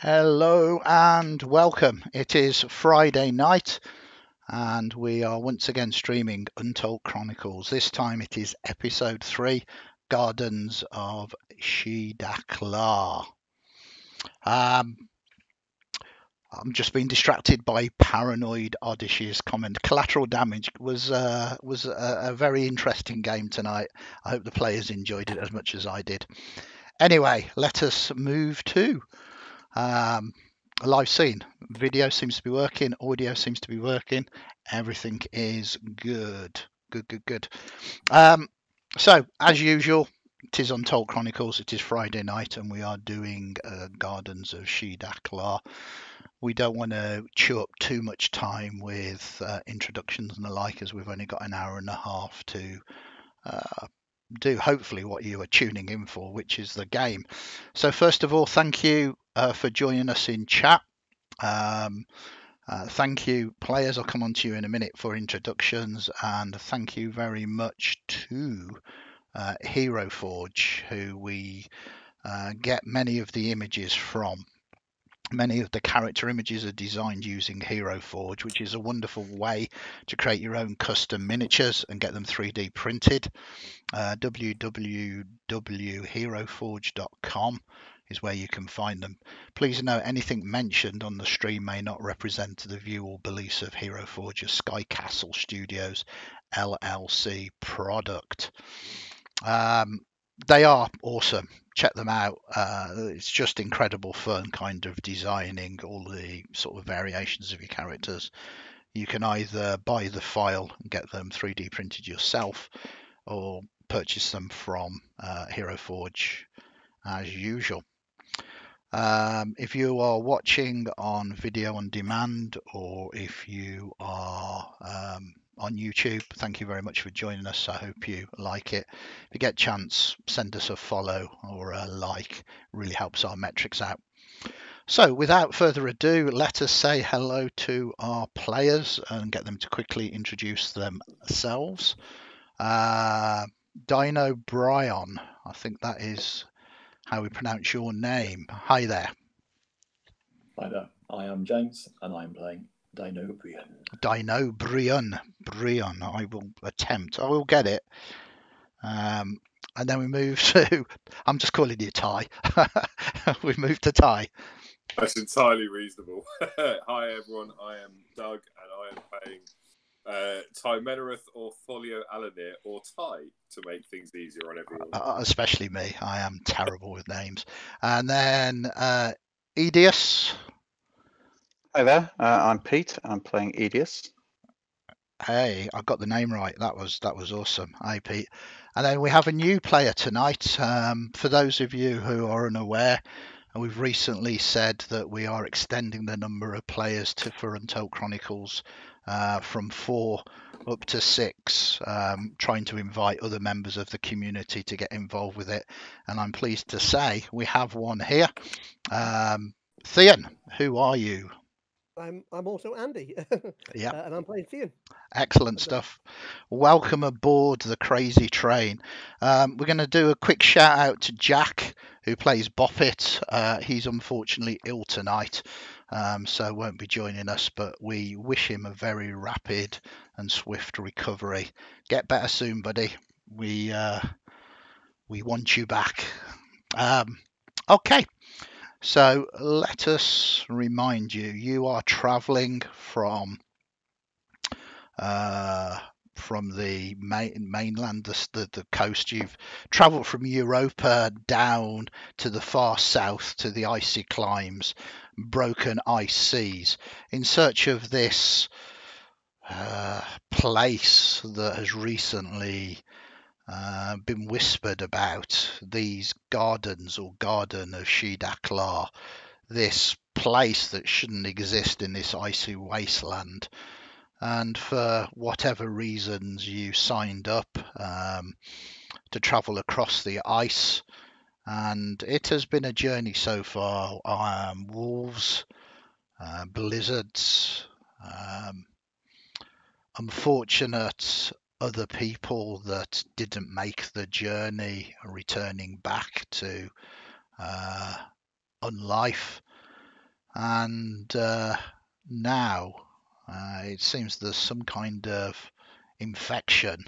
Hello and welcome. It is Friday night and we are once again streaming Untold Chronicles. This time it is episode 3, Gardens of Shedaklah. I'm just being distracted by Paranoid Oddish's comment. Collateral Damage was a very interesting game tonight. I hope the players enjoyed it as much as I did. Anyway, let us move to a live scene. Video seems to be working, audio seems to be working, everything is good. Good. So, as usual, it is Untold Chronicles, it is Friday night, and we are doing Gardens of Shedaklah. We don't want to chew up too much time with introductions and the like, as we've only got an hour and a half to do hopefully what you are tuning in for, which is the game. So first of all, thank you for joining us in chat. Thank you, players. I'll come on to you in a minute for introductions, and thank you very much to Hero Forge, who we get many of the images from. Many of the character images are designed using Hero Forge, which is a wonderful way to create your own custom miniatures and get them 3D printed. www.heroforge.com is where you can find them. Please note anything mentioned on the stream may not represent the view or beliefs of Hero Forge, Sky Castle Studios LLC product. They are awesome. Check them out. It's just incredible fun, kind of designing all the sort of variations of your characters. You can either buy the file and get them 3D printed yourself, or purchase them from Hero Forge as usual. If you are watching on video on demand, or if you are on YouTube, thank you very much for joining us. I hope you like it. If you get a chance, send us a follow or a like. It really helps our metrics out. So without further ado, let us say hello to our players and get them to quickly introduce themselves. Dino Bryon, I think that is how we pronounce your name. Hi there. Hi there. I am James and I'm playing Dino Brian. Dino Brion. I will attempt. I will get it. And then we move to, I'm just calling you Ty. We move to Ty. That's entirely reasonable. Hi everyone, I am Doug and I am playing Ty Menereth or Folio Alanir or Ty to make things easier on everyone. Especially me. I am terrible with names. And then Edius. Hi there, I'm Pete. I'm playing Edius. Hey, I got the name right. That was awesome. Hi, Pete. And then we have a new player tonight. For those of you who are unaware, we've recently said that we are extending the number of players for Untold Chronicles from 4 up to 6, trying to invite other members of the community to get involved with it. And I'm pleased to say we have one here. Theon, who are you? I'm also Andy. Yeah. And I'm playing Theon. Excellent stuff. Welcome aboard the crazy train. We're going to do a quick shout out to Jack, who plays Boppet. He's unfortunately ill tonight, so won't be joining us, but we wish him a very rapid and swift recovery. Get better soon, buddy. We want you back. Okay. So let us remind you, you are traveling from the mainland, the coast. You've travelled from Europa down to the far south to the icy climes, broken ice seas, in search of this place that has recently been whispered about, these gardens or garden of Shedaklah, this place that shouldn't exist in this icy wasteland. And for whatever reasons, you signed up to travel across the ice, and it has been a journey so far. Wolves, blizzards, unfortunate other people that didn't make the journey, returning back to unlife. and now it seems there's some kind of infection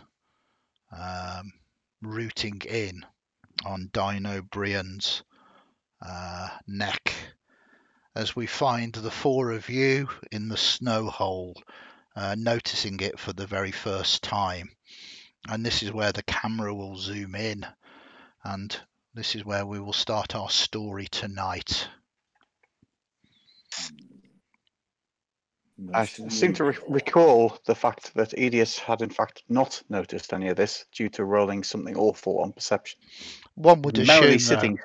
rooting in on Dino Brian's neck, as we find the four of you in the snow hole, noticing it for the very first time. And this is where the camera will zoom in, and this is where we will start our story tonight. I seem to recall the fact that Edius had in fact not noticed any of this due to rolling something awful on perception. One would Merrily assume, sitting,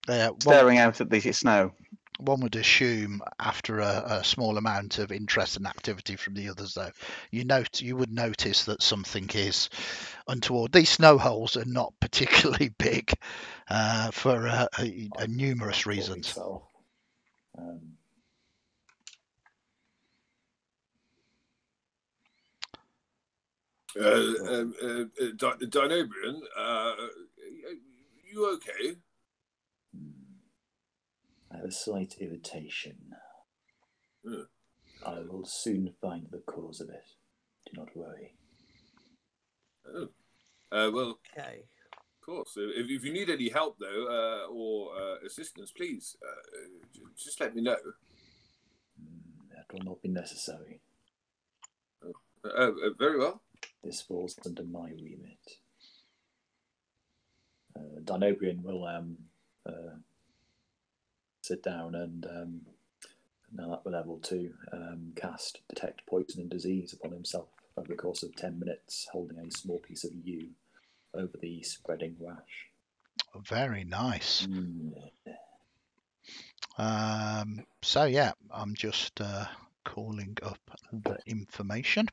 though, staring out at the snow. one would assume after a small amount of interest and activity from the others, though, you would notice that something is untoward. These snow holes are not particularly big for numerous reasons. So, Dinobrian, you okay? I have a slight irritation. Hmm. I will soon find the cause of it. Do not worry. Oh. Well, Okay. of course. If you need any help, though, or assistance, please just let me know. That will not be necessary. Very well. This falls under my remit. Dinobrian will sit down and, now at level 2, cast Detect Poison and Disease upon himself over the course of 10 minutes, holding a small piece of yew over the spreading rash. Very nice. So yeah, I'm just calling up the information.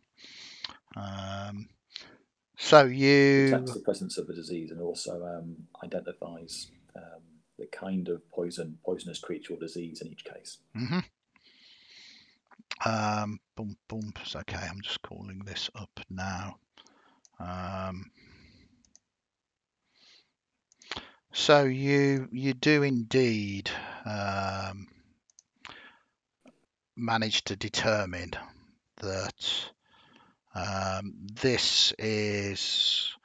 So you detects the presence of the disease and also identifies the kind of poisonous creature or disease in each case. Mm-hmm. Boom, boom. Okay, I'm just calling this up now. So you do indeed manage to determine that this is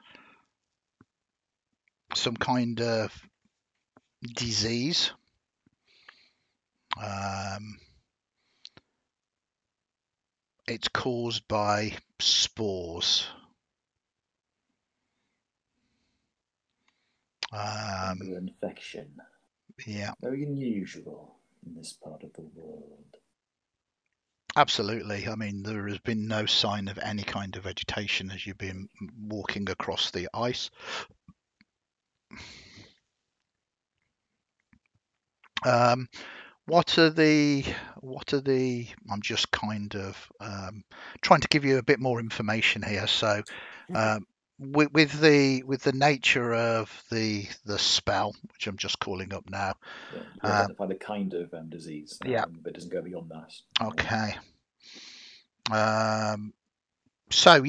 some kind of disease. It's caused by spores. Fungal infection. Yeah. Very unusual in this part of the world. Absolutely. I mean, there has been no sign of any kind of vegetation as you've been walking across the ice. What are the I'm just kind of trying to give you a bit more information here. So with the nature of the spell, which I'm just calling up now. Yeah, you identify the kind of disease, yeah. but it doesn't go beyond that. Okay. So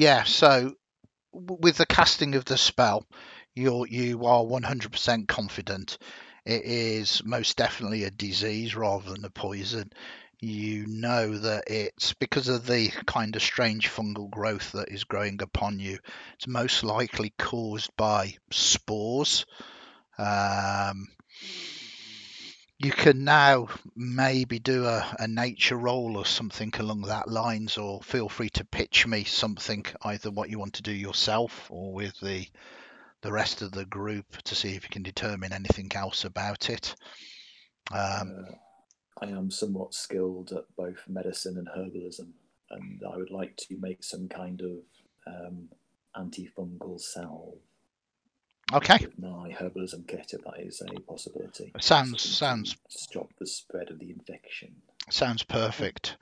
with the casting of the spell, you are 100% confident it is most definitely a disease rather than a poison. You know that it's because of the kind of strange fungal growth that is growing upon you. It's most likely caused by spores. You can now maybe do a nature roll or something along that lines, or feel free to pitch me something, either what you want to do yourself or with the rest of the group, to see if you can determine anything else about it. I am somewhat skilled at both medicine and herbalism, and I would like to make some kind of antifungal salve. Okay. With my herbalism kit, if that is a possibility. Sounds to stop the spread of the infection. Sounds perfect.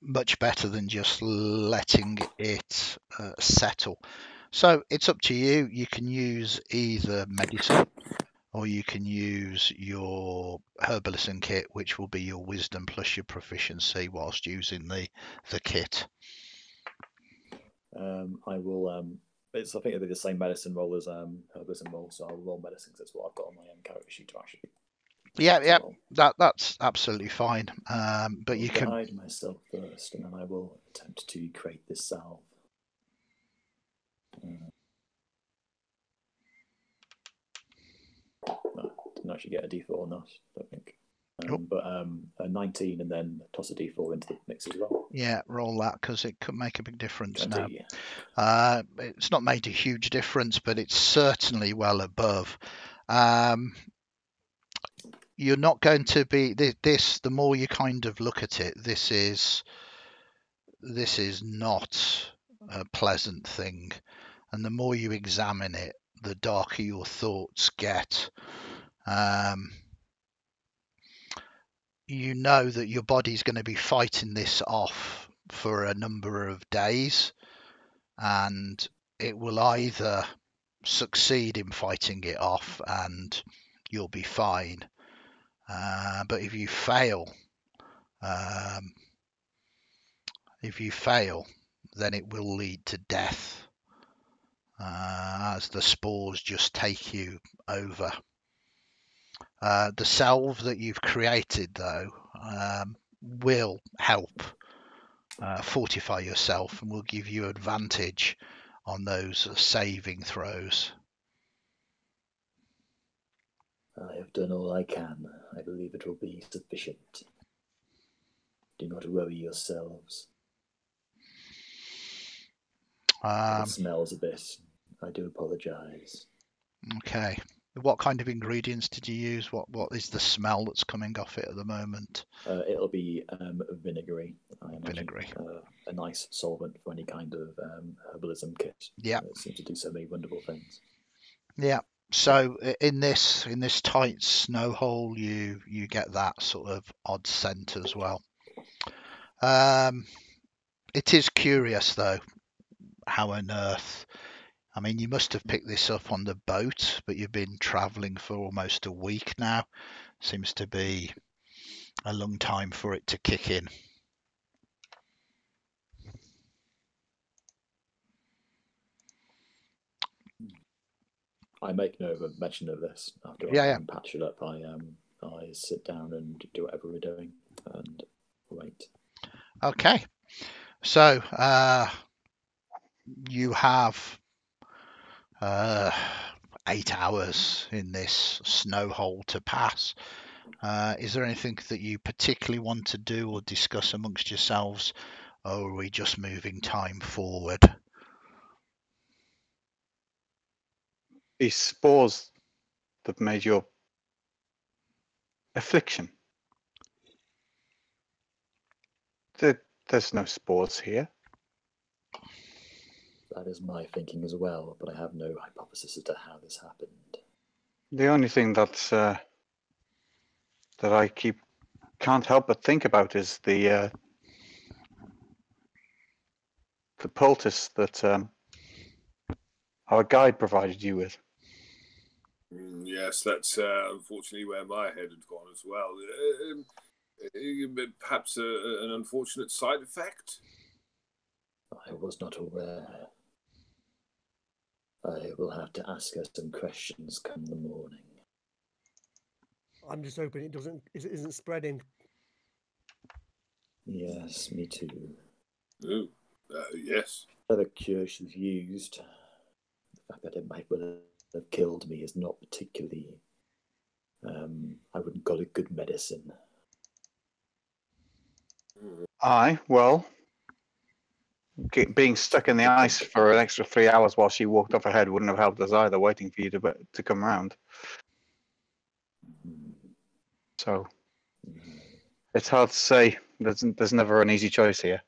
Much better than just letting it settle. So it's up to you. You can use either medicine, or you can use your herbalism kit, which will be your wisdom plus your proficiency whilst using the kit. I will. I think it'll be the same medicine roll as herbalism roll, so I'll roll medicine because that's what I've got on my character sheet to actually Yeah. So That's absolutely fine. But you can. guide myself first, and then I will attempt to create this salve. No, didn't actually get a D4 on that, I don't think. But a 19, and then toss a D4 into the mix as well. Yeah, roll that because it could make a big difference 20. now. It's not made a huge difference, but it's certainly well above. You're not going to be this. The more you kind of look at it, this is not a pleasant thing, and the more you examine it, the darker your thoughts get. You know that your body's going to be fighting this off for a number of days, and it will either succeed in fighting it off and you'll be fine, but if you fail, then it will lead to death, as the spores just take you over. The salve that you've created, though, will help fortify yourself and will give you advantage on those saving throws. I have done all I can. I believe it will be sufficient. Do not worry yourselves. It smells a bit. I do apologise. Okay. What kind of ingredients did you use? What is the smell that's coming off it at the moment? It'll be vinegary, I imagine. Vinegary. A nice solvent for any kind of herbalism kit. Yeah. It seems to do so many wonderful things. Yeah. So in this tight snow hole, you get that sort of odd scent as well. It is curious though, how on earth. I mean, you must have picked this up on the boat, but you've been travelling for almost a week now. Seems to be a long time for it to kick in. I make no mention of this after I patch it up. I sit down and do whatever we're doing and wait. Okay, so you have 8 hours in this snow hole to pass. Is there anything that you particularly want to do or discuss amongst yourselves, or are we just moving time forward? These spores that made your affliction. There's no spores here. That is my thinking as well, but I have no hypothesis as to how this happened. The only thing that I can't help but think about is the poultice that our guide provided you with. Yes, that's unfortunately where my head had gone as well. Perhaps an unfortunate side effect? I was not aware. I will have to ask her some questions come the morning. I'm just hoping it isn't spreading. Yes, me too. Oh, yes. The cure she's used, the fact that it might well have killed me is not particularly, I wouldn't call it good medicine. Aye, well, being stuck in the ice for an extra 3 hours while she walked off ahead wouldn't have helped us either, waiting for you to come round. So it's hard to say. There's never an easy choice here.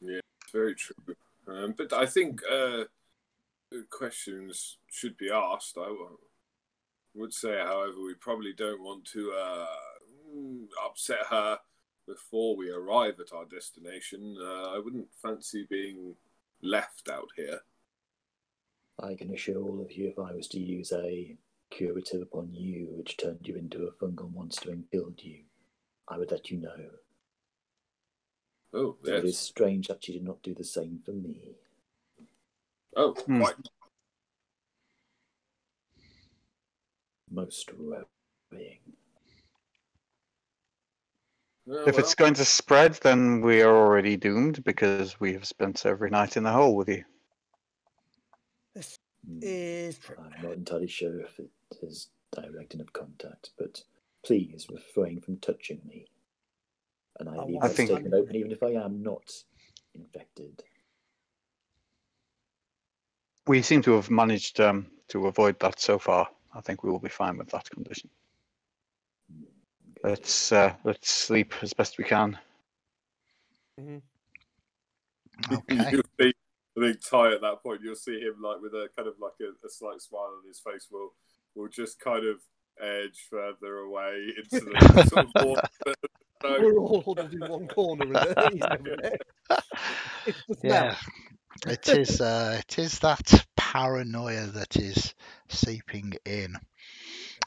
Yeah, it's very true. But I think questions should be asked. I would say, however, we probably don't want to upset her before we arrive at our destination. I wouldn't fancy being left out here. I can assure all of you, if I was to use a curative upon you, which turned you into a fungal monster and killed you, I would let you know. Oh, yes. It is strange that she did not do the same for me. Oh, quite. Most worrying. If it's going to spread, then we are already doomed because we have spent every night in the hole with you. This is true. I'm not entirely sure if it is direct enough contact, but please refrain from touching me. And I leave I that think- statement open even if I am not infected. We seem to have managed to avoid that so far. I think we will be fine with that condition. Let's sleep as best we can. Mhm. Okay. You'll see, I think Ty at that point, you'll see him like with a kind of like a slight smile on his face. Will just kind of edge further away into the sort of water. So, We're all huddled in one corner and he's over there. It's the smell. Yeah, it is that paranoia that is seeping in.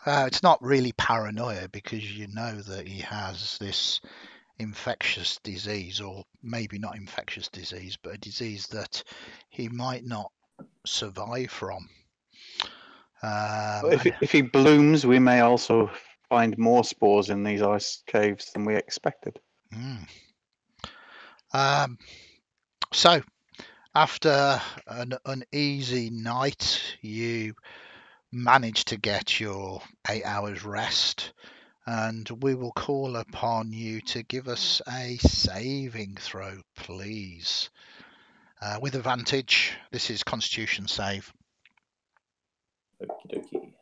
It's not really paranoia because you know that he has this infectious disease, or maybe not infectious disease, but a disease that he might not survive from. If he blooms, we may also find more spores in these ice caves than we expected. So, after an uneasy night, you manage to get your 8 hours rest, and we will call upon you to give us a saving throw, please. With advantage, this is Constitution save, Okie dokie.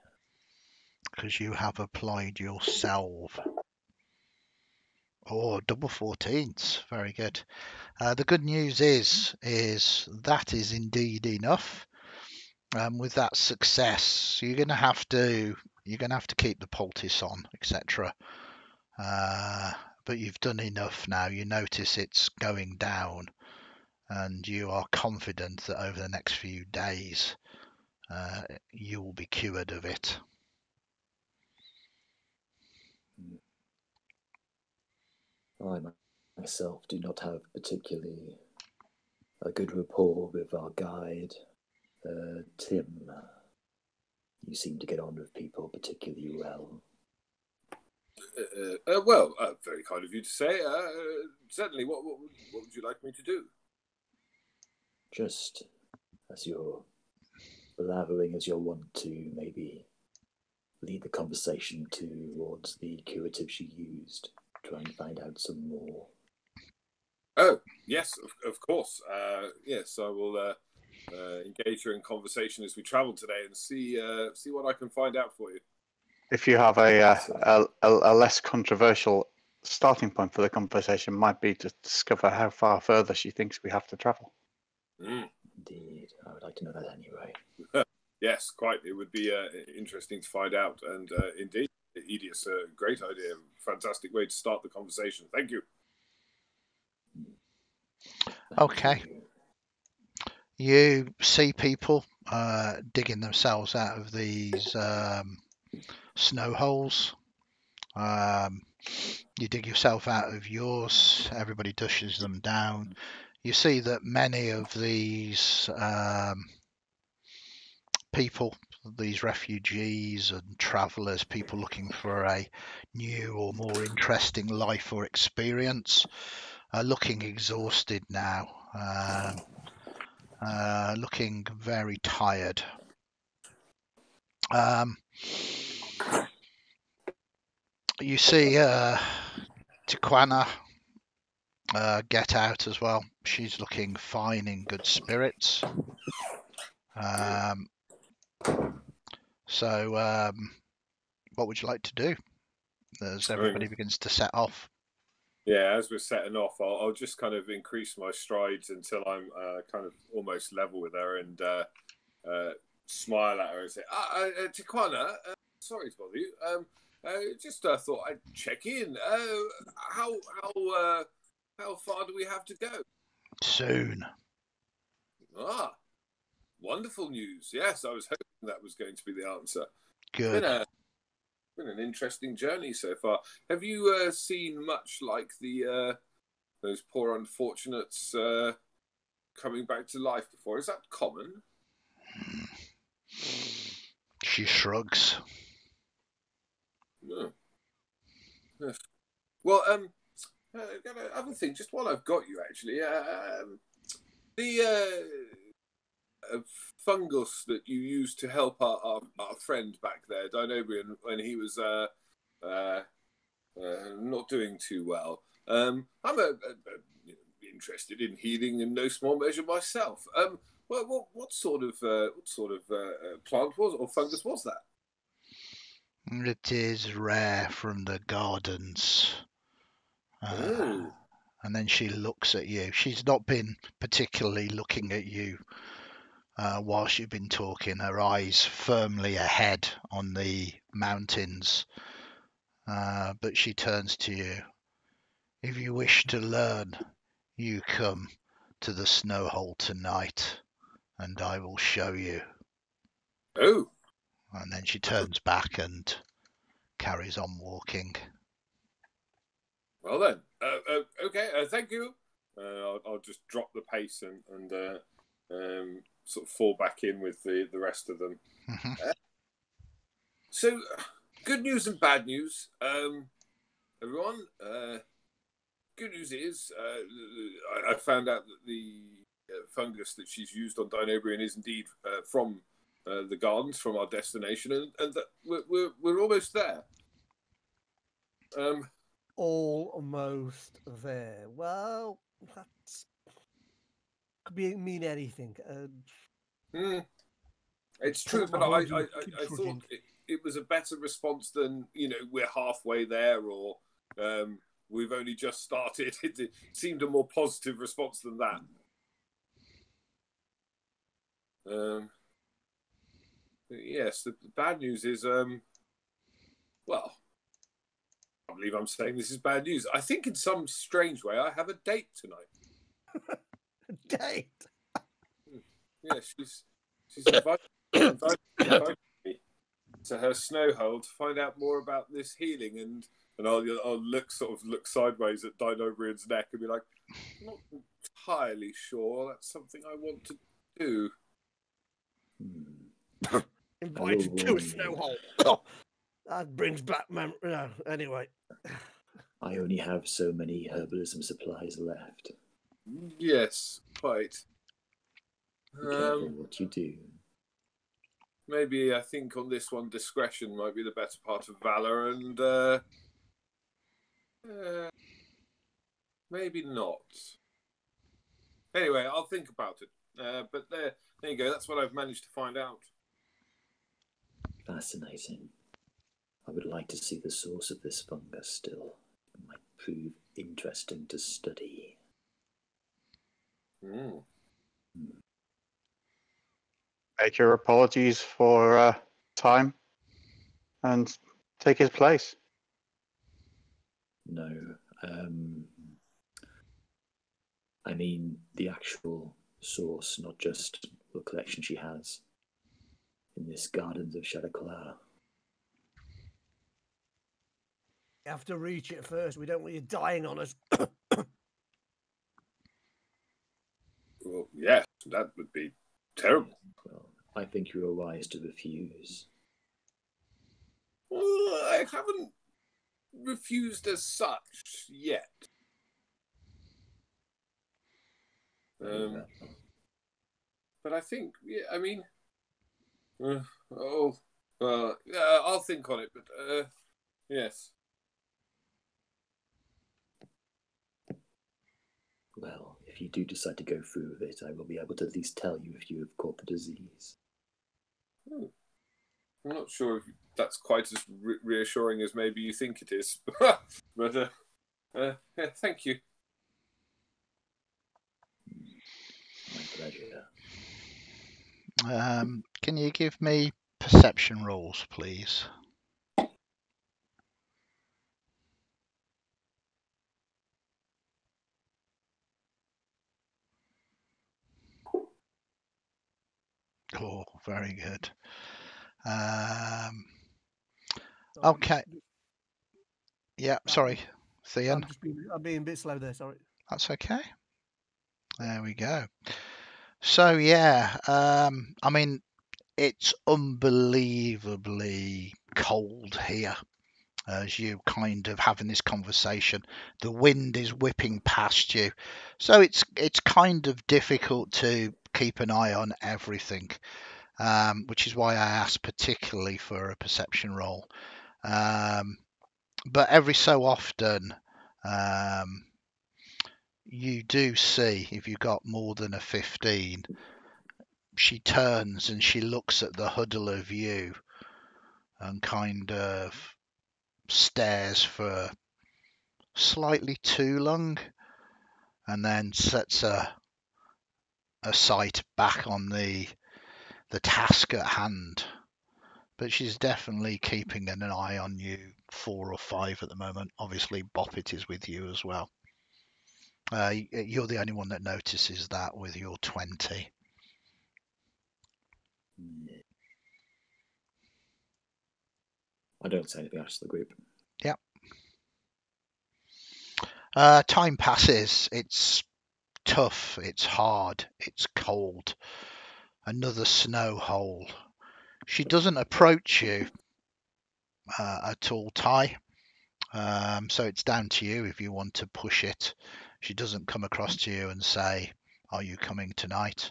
because you have applied your salve. Oh, double 14s. Very good. The good news is that is indeed enough. With that success, you're gonna have to keep the poultice on, etc. But you've done enough now. You notice it's going down, and you are confident that over the next few days, you will be cured of it. I myself do not have particularly a good rapport with our guide, Tim. You seem to get on with people particularly well. Well, very kind of you to say. Certainly, what would you like me to do? Just as you're blathering as you're wont to, maybe lead the conversation towards the curative she used. Try and find out some more. Oh, yes, of course. Yes, I will engage her in conversation as we travel today and see what I can find out for you. If you have a less controversial starting point for the conversation, might be to discover how far further she thinks we have to travel. Indeed, I would like to know that anyway. Yes, quite. It would be interesting to find out. And indeed, Edius, a great idea. Fantastic way to start the conversation. Thank you. Okay. You see people digging themselves out of these snow holes. You dig yourself out of yours. Everybody dushes them down. You see that many of these people, these refugees and travellers, people looking for a new or more interesting life or experience, are looking exhausted now. Looking very tired. You see Tijuana get out as well. She's looking fine, in good spirits. So what would you like to do as everybody begins to set off? Yeah, as we're setting off, I'll just kind of increase my strides until I'm kind of almost level with her and smile at her and say, Tijuana, sorry to bother you. Just thought I'd check in. How far do we have to go? Soon. Ah, wonderful news. Yes, I was hoping that was going to be the answer. Good. It's been an interesting journey so far. Have you seen much like those poor unfortunates coming back to life before? Is that common? She shrugs. Oh. Yes. Well, other thing, just while I've got you, actually, the fungus that you used to help our friend back there, Dinobrian, when he was not doing too well. I'm interested in healing in no small measure myself. What sort of plant was or fungus was that? It is rare from the gardens. Oh. And then she looks at you. She's not been particularly looking at you whilst you've been talking. Her eyes firmly ahead on the mountains. But she turns to you. If you wish to learn, you come to the snow hole tonight, and I will show you. Oh. And then she turns back and carries on walking. Well then, okay. Thank you. I'll just drop the pace and sort of fall back in with the rest of them. Mhm. So, good news and bad news, everyone. Good news is I found out that the fungus that she's used on Dinobrian is indeed from the gardens, from our destination, and that we're almost there. Almost there. Well, that's could mean anything. It's true, but I thought it was a better response than, we're halfway there or we've only just started. It seemed a more positive response than that. Yes, the bad news is, well, I believe I'm saying this is bad news. I think in some strange way I have a date tonight. A date? Yeah, she's invited me to her snow hole to find out more about this healing, and I'll look sideways at Dinobrian's neck and be like, I'm not entirely sure that's something I want to do. Invited to a snow hole. That brings back memory. No, anyway. I only have so many herbalism supplies left. Yes, quite. Be careful what you do. Maybe I think on this one, discretion might be the better part of valor, and maybe not. Anyway, I'll think about it. But there you go. That's what I've managed to find out. Fascinating. I would like to see the source of this fungus still. It might prove interesting to study. Make your apologies for time and take his place. No. I mean the actual source, not just the collection she has in this Gardens of Shedaklah. You have to reach it first. We don't want you dying on us. Well, yeah, that would be terrible. Well, I think you are wise to refuse. Well, I haven't refused as such yet. But I think, yeah, I mean, I'll think on it. But yes. Well, if you do decide to go through with it, I will be able to at least tell you if you have caught the disease. I'm not sure if that's quite as reassuring as maybe you think it is. But yeah, thank you. My pleasure. Can you give me perception rolls, please? Oh, very good. Okay. Yeah, sorry, Theon. I'm being a bit slow there, sorry. That's okay. There we go. So yeah, I mean, it's unbelievably cold here. as you kind of having this conversation. The wind is whipping past you, so it's kind of difficult to keep an eye on everything, which is why I asked particularly for a perception roll. But every so often, you do see, if you got more than a 15, she turns and she looks at the huddle of you and kind of stares for slightly too long, and then sets a sight back on the task at hand. But she's definitely keeping an eye on you, 4 or 5 at the moment. Obviously, Boppet is with you as well. You're the only one that notices that with your 20. I don't say anything else to the group. Yep. Time passes. It's tough. It's hard. It's cold. Another snow hole. She doesn't approach you at all, Ty. So it's down to you if you want to push it. She doesn't come across to you and say, "Are you coming tonight?"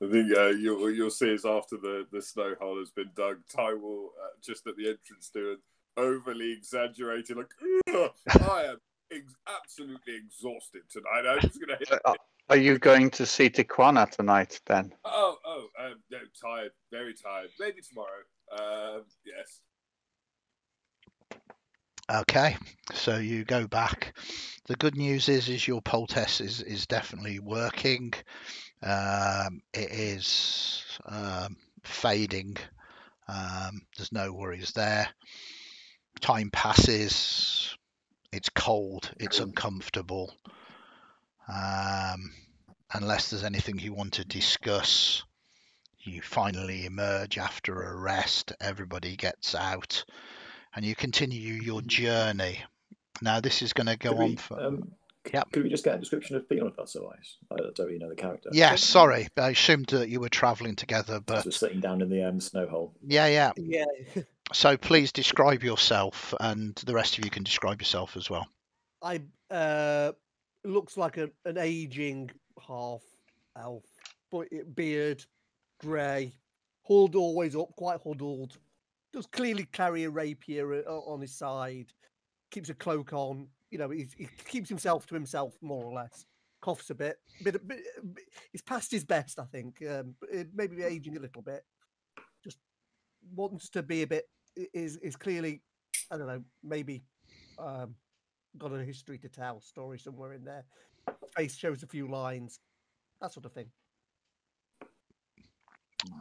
I think you'll see is after the snow hole has been dug, Ty will just at the entrance do an overly exaggerated, like, I am absolutely exhausted tonight. I'm just going to hit it. Are you going to see Tijuana tonight then? No, tired, very tired. Maybe tomorrow. Yes. Okay, so you go back. The good news is your poll test is definitely working. It is fading. There's no worries there. Time passes. It's cold. It's uncomfortable. Unless there's anything you want to discuss, you finally emerge after a rest. Everybody gets out, and you continue your journey. Now, this is going to go on for... Yep. Could we just get a description of Theon, if that's all right? I don't really know the character. Yes, sorry. I assumed that you were travelling together, but... Just sitting down in the snow hole. Yeah. Yeah. So please describe yourself, and the rest of you can describe yourself as well. I looks like an aging half elf, but beard, grey, huddled always up, quite huddled. Does clearly carry a rapier on his side. Keeps a cloak on. You know, he keeps himself to himself more or less. Coughs a bit. He's past his best, I think. Maybe aging a little bit. Just wants to be a bit. Is clearly, I don't know, maybe got a history to tell, story somewhere in there. Face shows a few lines, that sort of thing.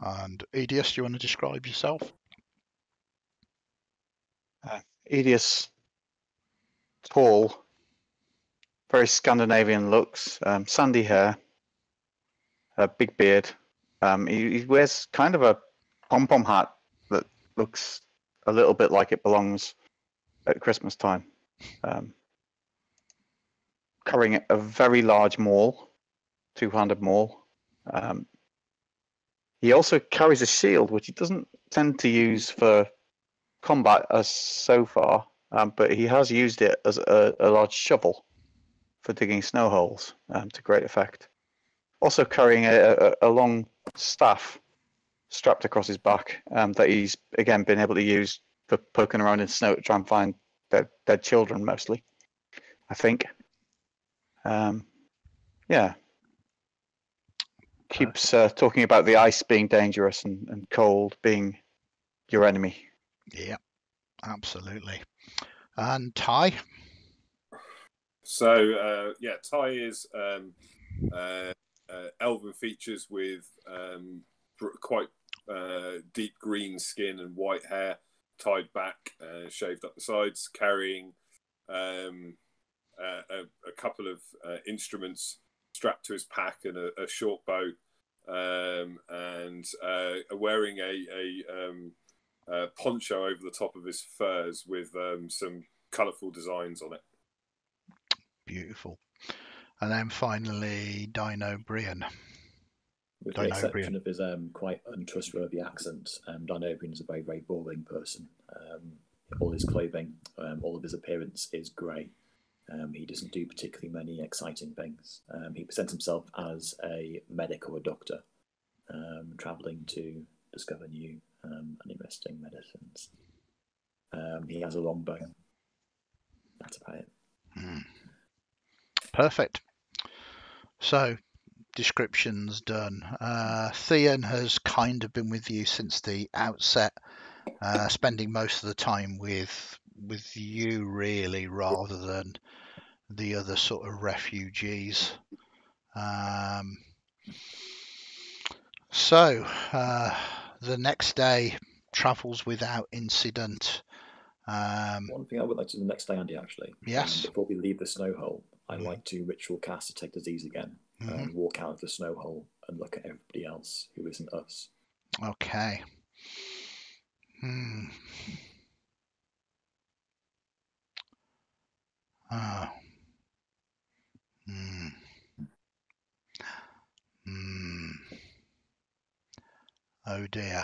And Edius, do you want to describe yourself? Edius, tall, very Scandinavian looks, sandy hair, a big beard. He wears kind of a pom-pom hat that looks a little bit like it belongs at Christmas time. Carrying a very large maul, two-handed maul. He also carries a shield, which he doesn't tend to use for combat as so far, but he has used it as a large shovel for digging snow holes to great effect. Also carrying a long staff strapped across his back that he's again been able to use for poking around in snow to try and find dead children mostly, I think. Yeah. Keeps talking about the ice being dangerous and cold being your enemy. Yeah, absolutely. And Ty? So, Ty is elven features with quite deep green skin and white hair, tied back, shaved up the sides, carrying a couple of instruments strapped to his pack and a short bow, and wearing a poncho over the top of his furs with some colourful designs on it. Beautiful. And then finally, Dino Brian. With the exception of his quite untrustworthy accent, Dino Brian is a very, very boring person. all his clothing, all of his appearance is grey. He doesn't do particularly many exciting things. He presents himself as a medic or a doctor, travelling to discover new and interesting medicines. He has a longbow. That's about it. Perfect. So, description's done. Theon has kind of been with you since the outset, spending most of the time with you really, rather than the other sort of refugees. So the next day travels without incident. One thing I would like to do the next day, Andy, actually. Yes. Before we leave the snow hole, I'd like to ritual cast Detect Disease again, and walk out of the snow hole and look at everybody else who isn't us. Okay. Oh dear.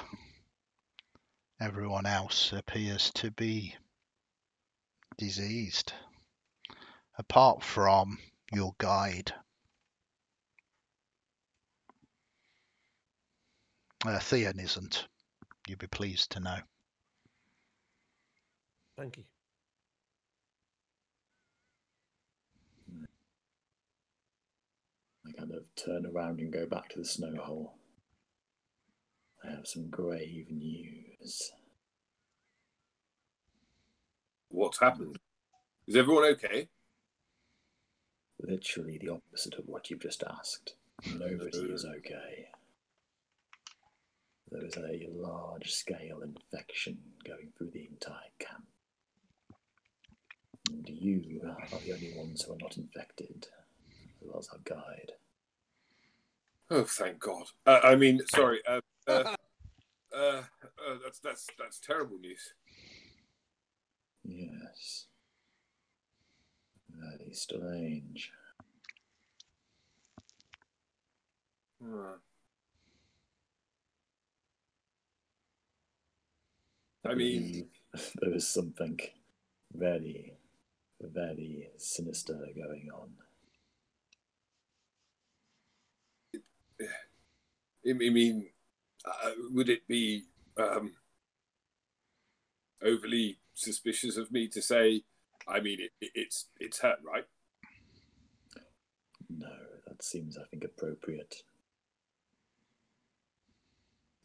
Everyone else appears to be diseased, apart from your guide. Theon isn't. You'll be pleased to know. Thank you. I kind of turn around and go back to the snow hole. I have some grave news. What's happened? Is everyone okay? Literally the opposite of what you've just asked. Nobody is okay. There is a large-scale infection going through the entire camp. And you are the only ones who are not infected, as well as our guide. Oh, thank God. I mean, sorry. That's terrible news. Yes. Very strange. I mean, there is something very, very sinister going on. I mean, would it be overly suspicious of me to say? I mean, it's hurt, right? No, that seems, I think, appropriate.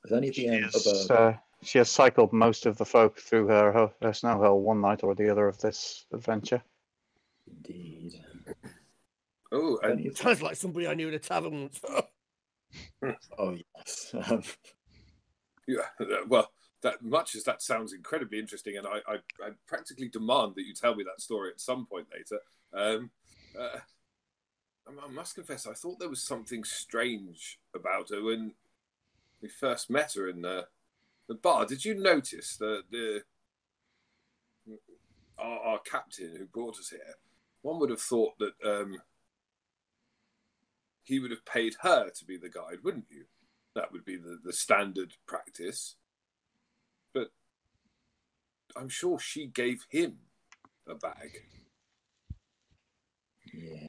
Is any of the other? She has cycled most of the folk through her snow hole one night or the other of this adventure. Indeed. Oh, and Sounds like somebody I knew in a tavern once. Oh yes. yeah, well, that much as that sounds incredibly interesting, and I practically demand that you tell me that story at some point later. I must confess, I thought there was something strange about her when we first met her in the bar. Did you notice that our captain who brought us here? One would have thought that he would have paid her to be the guide, wouldn't you? That would be the standard practice. But I'm sure she gave him a bag. Yeah.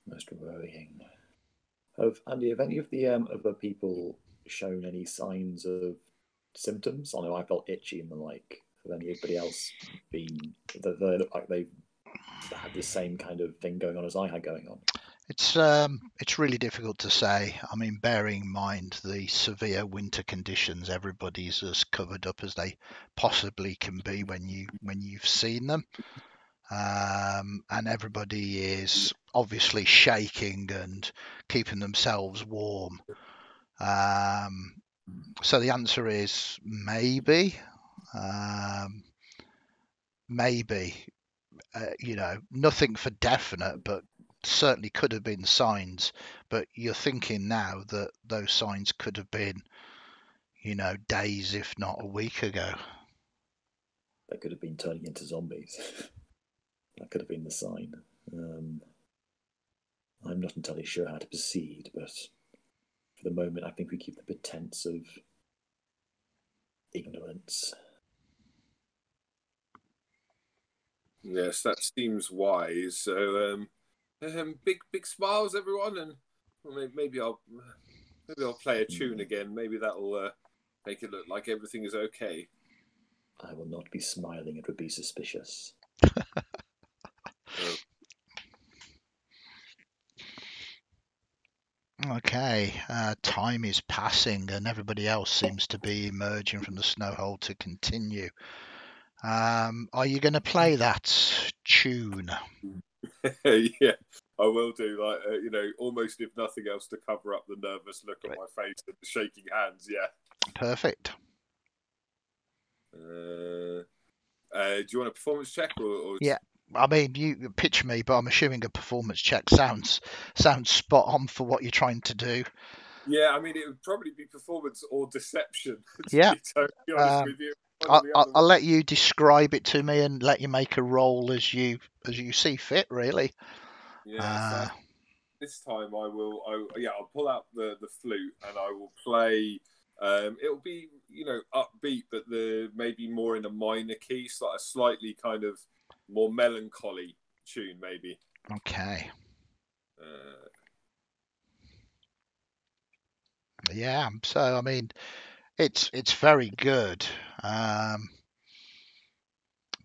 Most worrying. Andy, have any of the other people shown any signs of symptoms? I know I felt itchy and the like. Have anybody else been? They look like they've had the same kind of thing going on as I had going on. It's really difficult to say. I mean, bearing in mind the severe winter conditions, everybody's as covered up as they possibly can be when you've seen them, and everybody is obviously shaking and keeping themselves warm. So the answer is maybe. Nothing for definite, but certainly could have been signs. But you're thinking now that those signs could have been, days, if not a week ago. They could have been turning into zombies. That could have been the sign. I'm not entirely sure how to proceed, but for the moment, I think we keep the pretense of ignorance. Yes, that seems wise. So, big smiles, everyone, and maybe I'll play a tune again. Maybe that'll make it look like everything is okay. I will not be smiling. It would be suspicious. Okay, time is passing and everybody else seems to be emerging from the snow hole to continue. Are you going to play that tune? Yeah, I will do. Like, almost if nothing else, to cover up the nervous look on my face and the shaking hands. Yeah. Perfect. Do you want a performance check or... Yeah, I mean, you picture me, but I'm assuming a performance check sounds spot on for what you're trying to do. Yeah, I mean, it would probably be performance or deception, to Yeah. be totally honest with you. I'll let you describe it to me and let you make a roll as you see fit, really. Yeah, so this time I'll pull out the flute and I will play. It'll be upbeat, but maybe more in a minor key, so like a slightly kind of more melancholy tune, maybe. Okay. Yeah. So I mean, it's very good,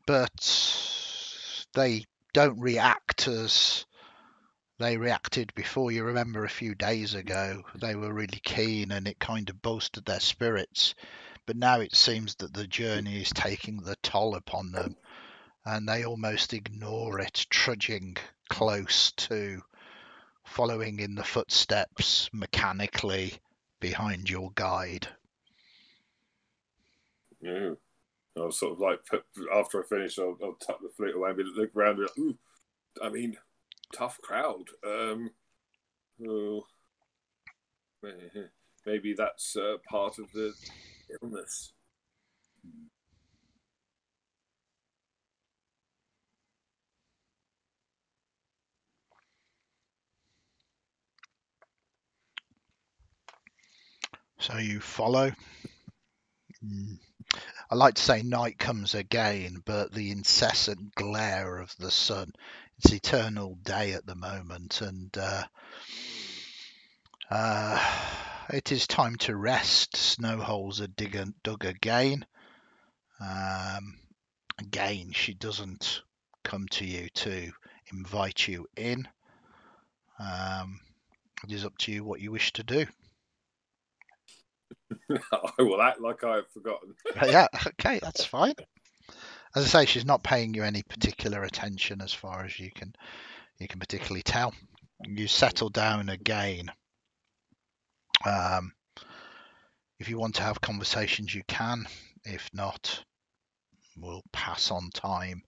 but they don't react as they reacted before. You remember a few days ago, they were really keen and it kind of boosted their spirits. But now it seems that the journey is taking the toll upon them and they almost ignore it, trudging close to, following in the footsteps mechanically behind your guide. Yeah. I'll sort of like, after I finish, I'll tuck the flute away and look around and be like, ooh, I mean, tough crowd. Maybe that's part of the illness. So you follow. I like to say night comes again, but the incessant glare of the sun, it's eternal day at the moment, and it is time to rest. Snow holes are dug again. Again, she doesn't come to you to invite you in. It is up to you what you wish to do. I will act like I have forgotten. Yeah, okay, that's fine. As I say, she's not paying you any particular attention as far as you can particularly tell. You settle down again. If you want to have conversations, you can. If not, we'll pass on time.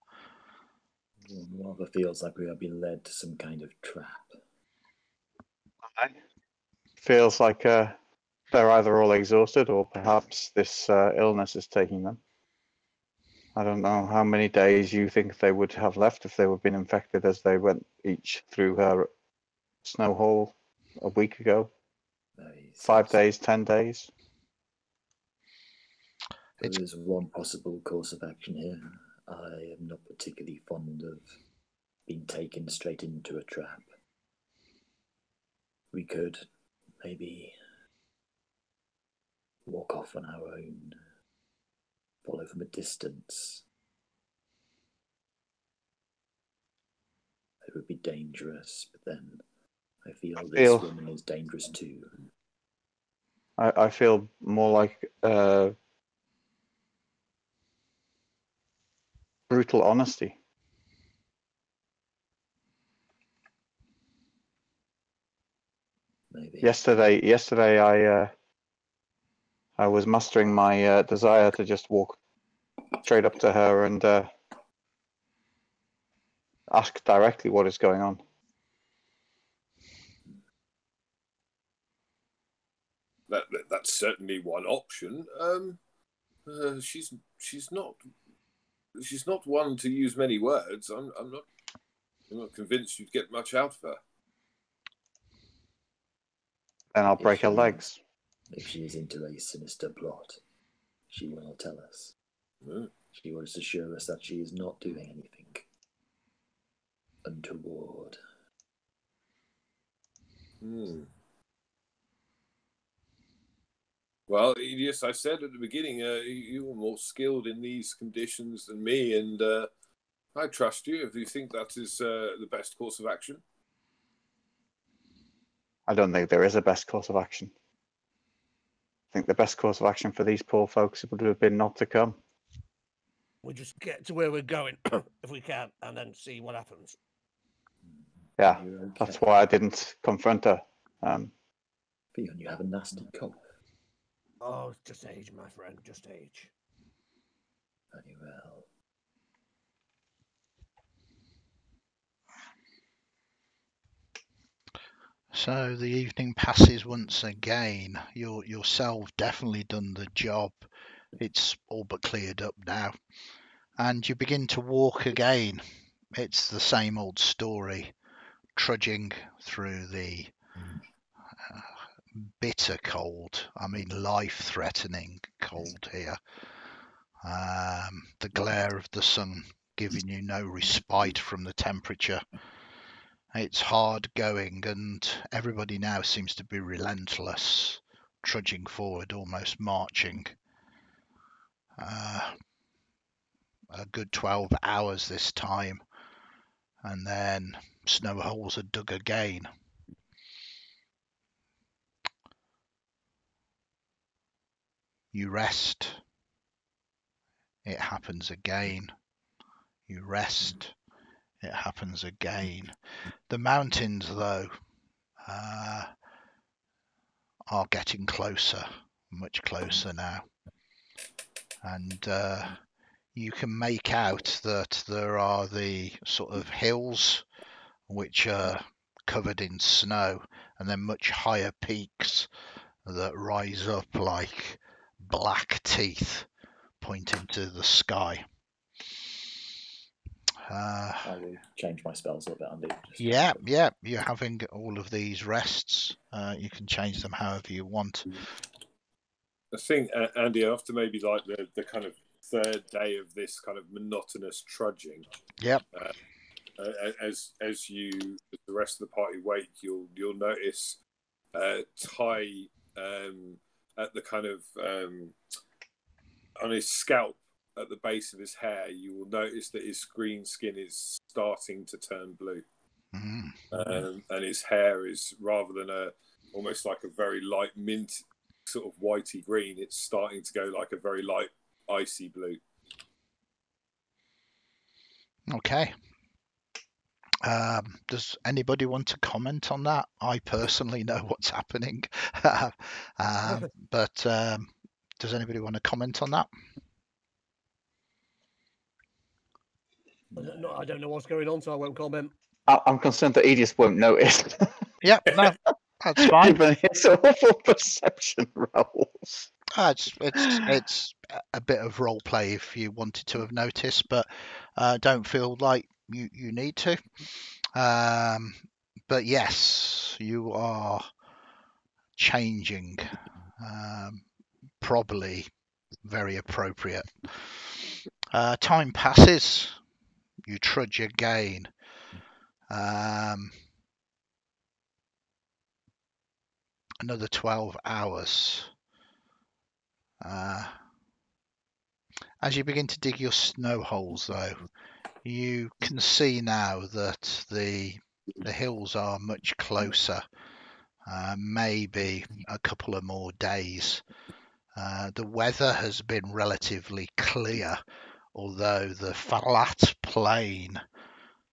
It rather feels like we are being led to some kind of trap. Feels like they're either all exhausted or perhaps this illness is taking them. I don't know how many days you think they would have left if they were being infected as they went each through her snow hole a week ago. 5 days, 10 days. There is one possible course of action here. I am not particularly fond of being taken straight into a trap. We could maybe walk off on our own, follow from a distance. It would be dangerous, but then I feel this woman is dangerous too. I feel more like brutal honesty. Maybe. Yesterday I was mustering my desire to just walk straight up to her and ask directly what is going on. That's certainly one option. She's not one to use many words. I'm not convinced you'd get much out of her. Then I'll break her legs. If she is into a sinister plot, She will not tell us. Mm. She will just assure us that she is not doing anything untoward. Hmm. Well, yes, I said at the beginning, you were more skilled in these conditions than me, and I trust you if you think that is the best course of action. I don't think there is a best course of action. I think the best course of action for these poor folks would have been not to come. We just get to where we're going if we can, and then see what happens. Yeah, You're okay. that's why I didn't confront her. Fionn, you have a nasty cough. Oh, it's just age, my friend, just age. Very well. So the evening passes once again. Yourself definitely done the job. It's all but cleared up now. And you begin to walk again. It's the same old story, trudging through the bitter cold. I mean, life-threatening cold here. The glare of the sun giving you no respite from the temperature. It's hard going, and everybody now seems to be relentless, trudging forward, almost marching. A good 12 hours this time, and then snow holes are dug again. You rest. It happens again. You rest. It happens again. The mountains, though, are getting closer, much closer now. And you can make out that there are the sort of hills which are covered in snow, and then much higher peaks that rise up like black teeth pointing to the sky. I will change my spells a little bit, Andy. Yeah, you're having all of these rests. You can change them however you want. I think, Andy, after maybe like the kind of third day of this kind of monotonous trudging, Yep. As the rest of the party wake, you'll notice Ty at the kind of on his scalp at the base of his hair. You will notice that his green skin is starting to turn blue, and his hair is, rather than almost like a very light mint sort of whitey green, it's starting to go like a very light icy blue. Okay. Does anybody want to comment on that? I personally know what's happening, but does anybody want to comment on that? I don't know what's going on, so I won't comment. I'm concerned that Edith won't notice. Yeah, no, that's fine. Given his awful perception rolls. It's a bit of role play if you wanted to have noticed, but don't feel like you need to. But yes, you are changing. Probably very appropriate. Time passes. You trudge again. Another 12 hours. As you begin to dig your snow holes, though, you can see now that the hills are much closer. Maybe a couple of more days. The weather has been relatively clear, although the flat plain,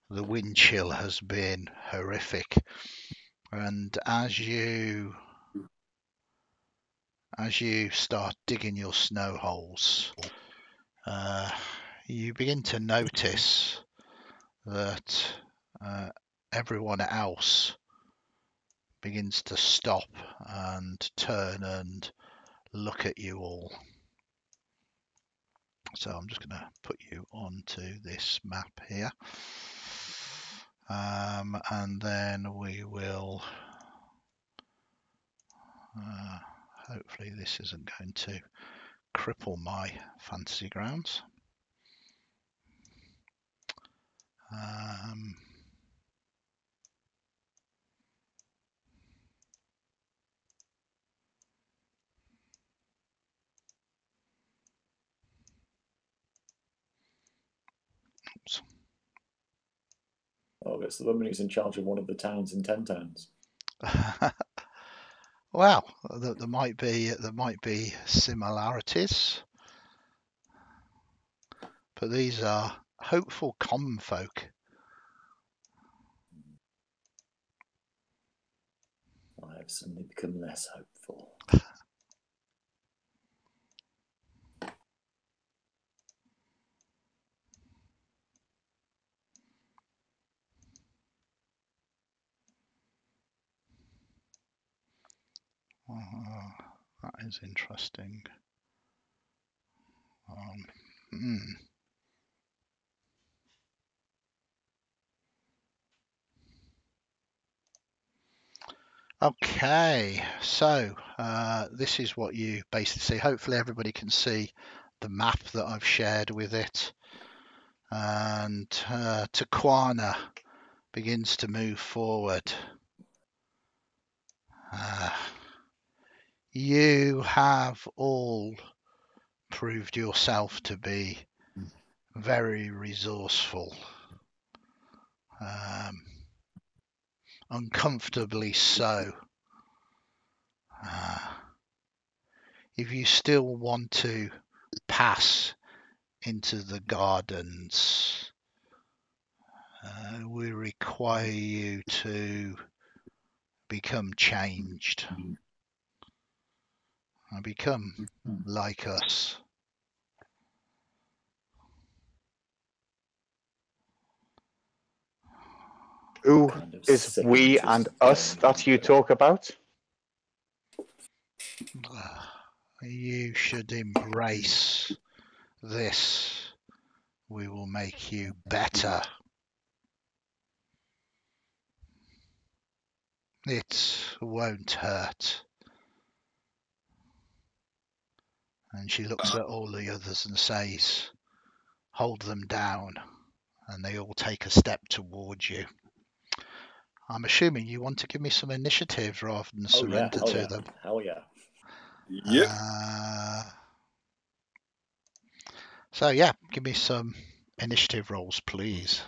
the wind chill has been horrific. And as you start digging your snow holes, you begin to notice that everyone else begins to stop and turn and look at you all. So I'm just going to put you onto this map here. And then we will hopefully this isn't going to cripple my fantasy grounds. Oops. Oh, it's the woman who's in charge of one of the towns in 10 towns. Well, there might be similarities, but these are hopeful common folk. I have suddenly become less hopeful. That is interesting. Okay, so this is what you basically see. Hopefully everybody can see the map that I've shared with it. And Taquana begins to move forward. You have all proved yourself to be very resourceful. Uncomfortably so. If you still want to pass into the gardens, we require you to become changed and become like us. Who Kind of is sick we just and us going that you into it. talk about? You should embrace this. We will make you better. It won't hurt. And she looks at all the others and says, hold them down. And they all take a step towards you. I'm assuming you want to give me some initiative rather than surrender to them. Hell yeah. Yep. So yeah, give me some initiative rolls, please.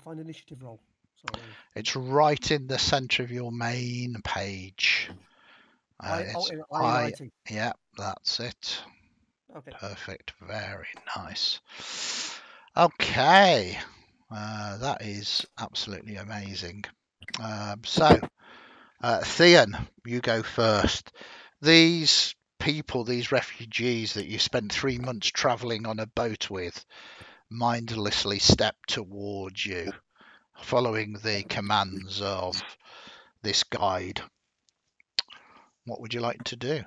Find initiative roll. Sorry. It's right in the centre of your main page. IT. Yeah, that's it. Okay. Perfect. Very nice. Okay. That is absolutely amazing. Theon, you go first. These people, these refugees that you spent 3 months travelling on a boat with, mindlessly step towards you, following the commands of this guide. What would you like to do?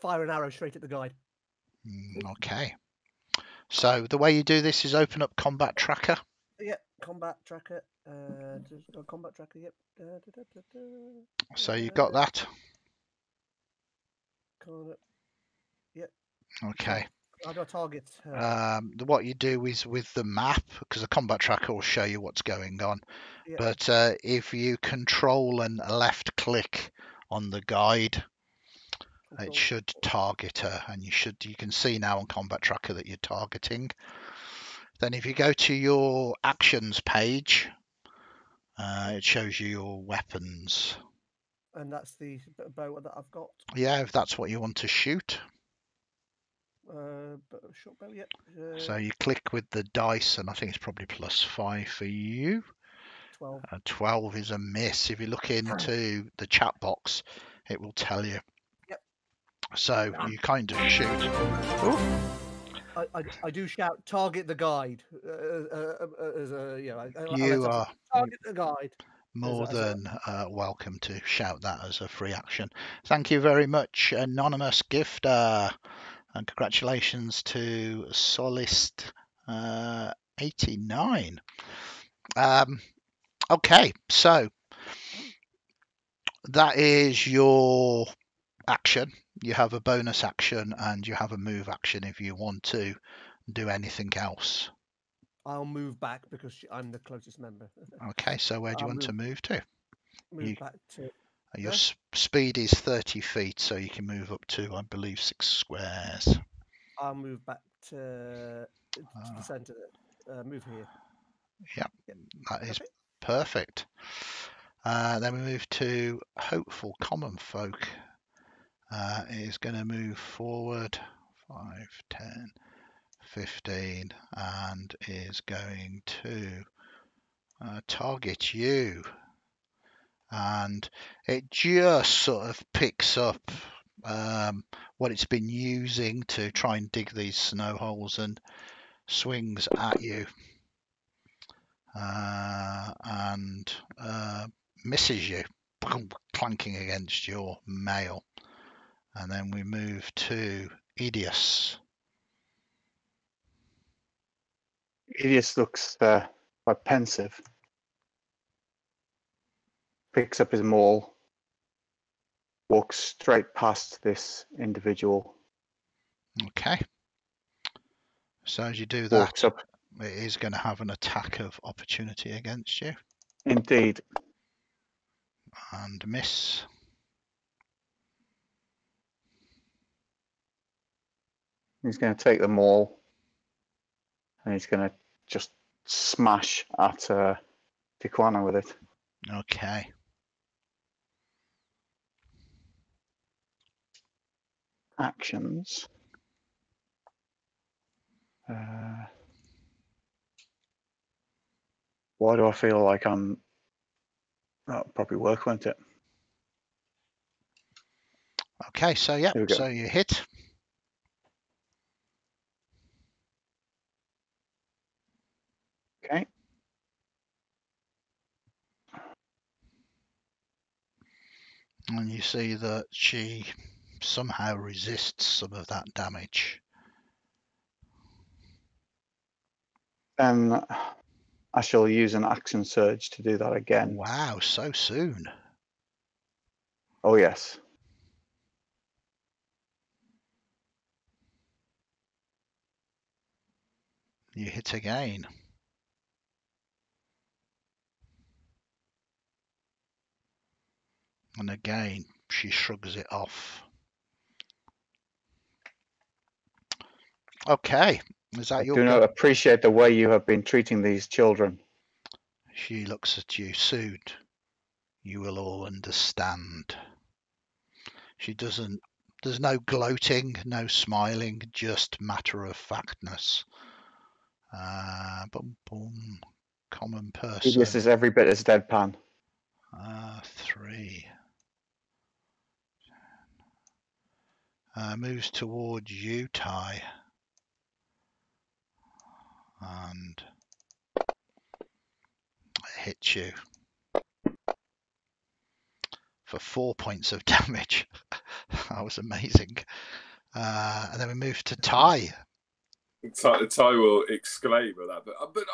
Fire an arrow straight at the guide. Okay. So the way you do this is open up Combat Tracker. Yeah, combat tracker. Combat tracker. Yep. So you got that? Yep. Okay. How do I target? What you do is with the map, because the Combat Tracker will show you what's going on. Yeah. But if you control and left click on the guide, it should target her, and you can see now on Combat Tracker that you're targeting. Then if you go to your actions page, it shows you your weapons. And that's the bow that I've got. Yeah, if that's what you want to shoot. Short bow, yep. So you click with the dice, and I think it's probably +5 for you. 12. 12 is a miss. If you look into the chat box, it will tell you. Yep. So you kind of shoot. I do shout, target the guide. You are target the guide. more than welcome to shout that as a free action. Thank you very much, anonymous gifter, and congratulations to Solist 89. Okay, so that is your action. You have a bonus action and you have a move action if you want to do anything else. I'll move back because I'm the closest member. Okay, so where do you I'll want to move to? Move back to. Your there. speed is 30 feet, so you can move up to, I believe, 6 squares. I'll move back to the centre. Move here. Yep, Yep. that is Okay. perfect. Then we move to Hopeful Common Folk. It is going to move forward 5, 10, 15, and is going to target you. And it just sort of picks up what it's been using to try and dig these snow holes and swings at you and misses you, clanking against your mail. And then we move to Idius. Idius looks quite pensive. Picks up his maul, walks straight past this individual. Okay. So as you do Walks that, up. it is going to have an attack of opportunity against you. Indeed. And miss. He's going to take the maul and he's going to just smash at Tijuana with it. Okay. Actions. Why do I feel like I'm... That'll probably work, won't it? Okay, so yeah, Here we go. so you hit. Okay. And you see that she somehow resists some of that damage. Then I shall use an action surge to do that again. Wow, so soon. Oh, yes. You hit again. And again, she shrugs it off. Okay, is that I your do go? not appreciate the way you have been treating these children. She looks at you. Soon, you will all understand. She doesn't. There's no gloating, no smiling, just matter of factness. Boom, boom. Common person. This is every bit as deadpan. 3. Moves towards you, Ty. And hits you for 4 points of damage. That was amazing. And then we move to Ty. Ty will exclaim at that, but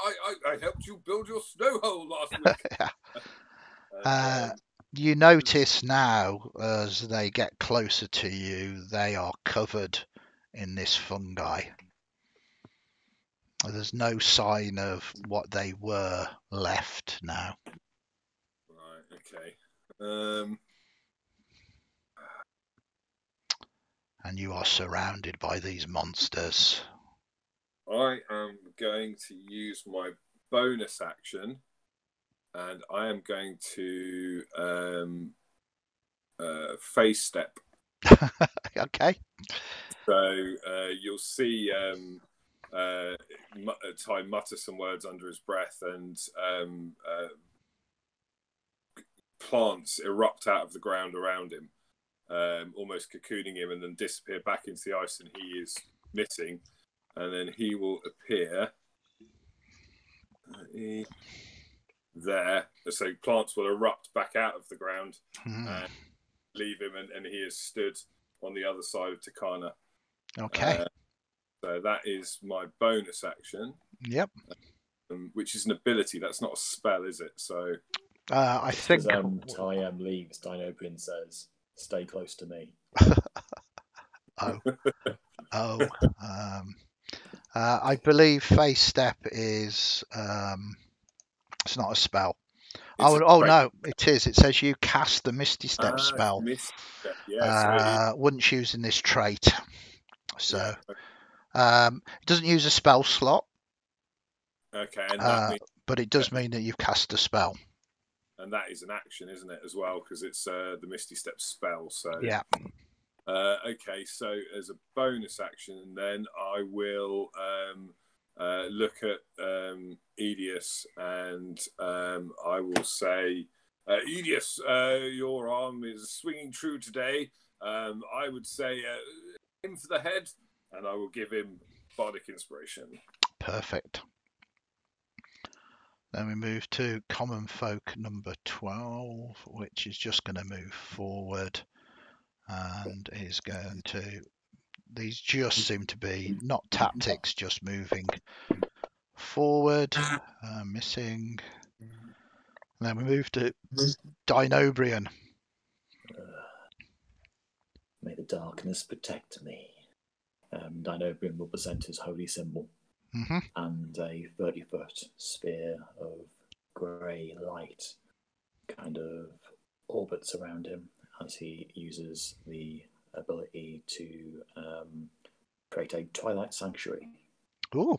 I helped you build your snow hole last week. You notice now, as they get closer to you, they are covered in this fungi. There's no sign of what they were left now. Right, okay. And you are surrounded by these monsters. I am going to use my bonus action, and I am going to phase step. Okay. So you'll see Ty mutter some words under his breath, and plants erupt out of the ground around him, almost cocooning him, and then disappear back into the ice, and he is missing. And then he will appear there. So plants will erupt back out of the ground and leave him, and he is stood on the other side of Takana. Okay. So that is my bonus action. Yep. Which is an ability. That's not a spell, is it? So I Just think. as Ty leaves, Dinobrian says, "Stay close to me." I believe Face Step is. It's not a spell. No, it is. It says you cast the Misty Step spell. Misty Step, yeah. Once using this trait. So it doesn't use a spell slot. Okay, and that means, but it does mean that you've cast a spell. And that is an action, isn't it, as well? Because it's the Misty Step spell. So yeah. Okay, so as a bonus action, then I will look at Edius, and I will say, Edius, your arm is swinging true today. I would say aim for the head, and I will give him bardic inspiration. Perfect. Then we move to Common Folk number 12, which is just going to move forward and is going to... These just seem to be not tactics, just moving forward, missing. And then we move to Dinobrian. May the darkness protect me. Dinobrian will present his holy symbol and a 30-foot spear of grey light kind of orbits around him as he uses the ability to create a twilight sanctuary. Ooh.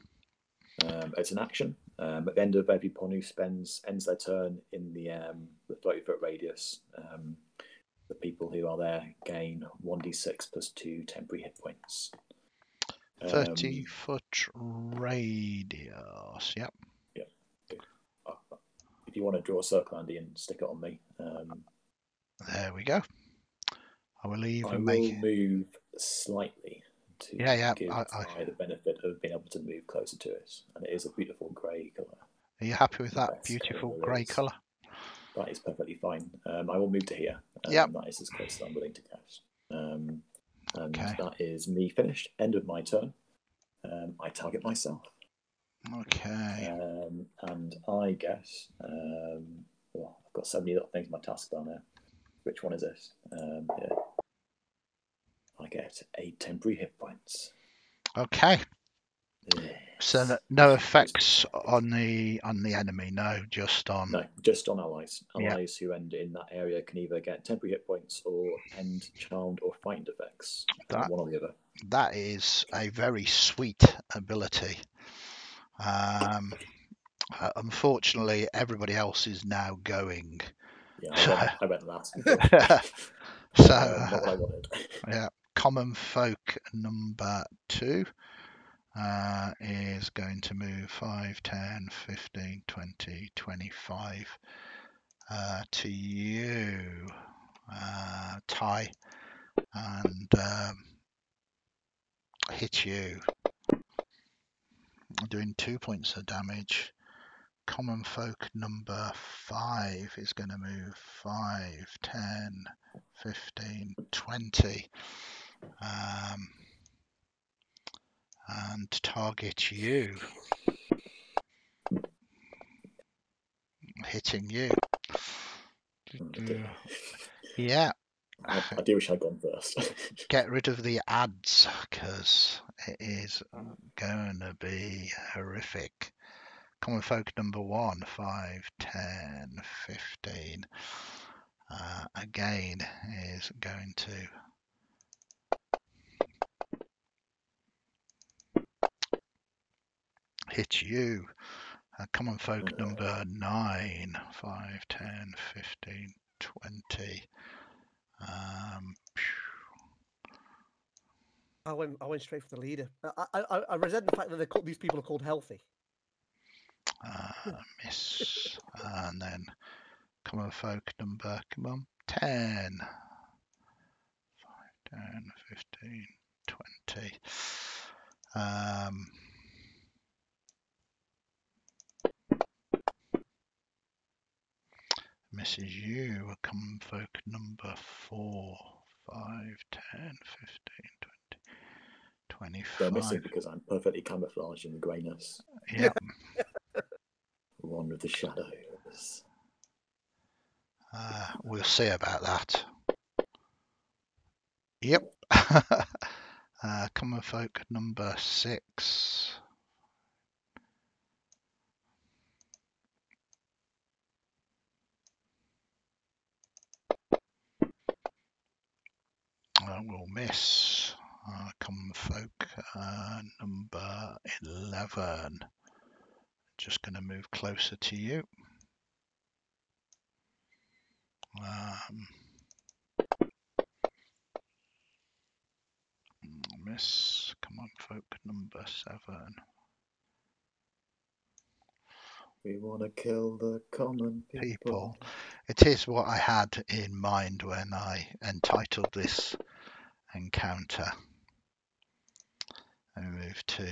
It's an action. At the end of every pawn who ends their turn in the 30-foot radius, the people who are there gain 1d6 plus 2 temporary hit points. 30-foot radius. Yep. Yeah. If you want to draw a circle, Andy, and stick it on me. There we go. I will move slightly to give Ty the benefit of being able to move closer to it. And it is a beautiful grey colour. Are you happy with that beautiful grey colour? That is perfectly fine. I will move to here. That is as close as I'm willing to cast. And that is me finished. End of my turn. I target myself. Okay. And I guess... I've got so many little things in my taskbar now. Which one is this? Yeah. I get 8 temporary hit points. Okay. Yes. So no effects on the enemy, just on allies. Allies who end in that area can either get temporary hit points or end charmed or frightened effects. One or the other. That is a very sweet ability. Unfortunately, everybody else is now going. Yeah, I went last. So not what I wanted. Yeah, Common Folk number 2 is going to move 5, 10, 15, 20, 25 to you, Ty, and hit you, doing 2 points of damage. Common Folk number 5 is going to move 5, 10, 15, 20 and target you, hitting you. Yeah. I do wish I'd gone first. Get rid of the ads because it is going to be horrific. Common Folk number 1, 5, 10, 15. Again is going to hit you. Common Folk number 9, 5, 10, 15, 20. I went straight for the leader. I resent the fact that these people are called healthy. Miss. And then Common Folk number, 10. 5, 10, 15, 20. Misses you. Common Folk number 4. 5, 10, 15, 20, 25. They're missing because I'm perfectly camouflaged in the greyness. Yep. One with the shadows. We'll see about that. Yep. Common folk number 6. We'll miss. Common folk number 11. Just going to move closer to you. Miss. Common folk number 7. We want to kill the common people. It is what I had in mind when I entitled this encounter. I move to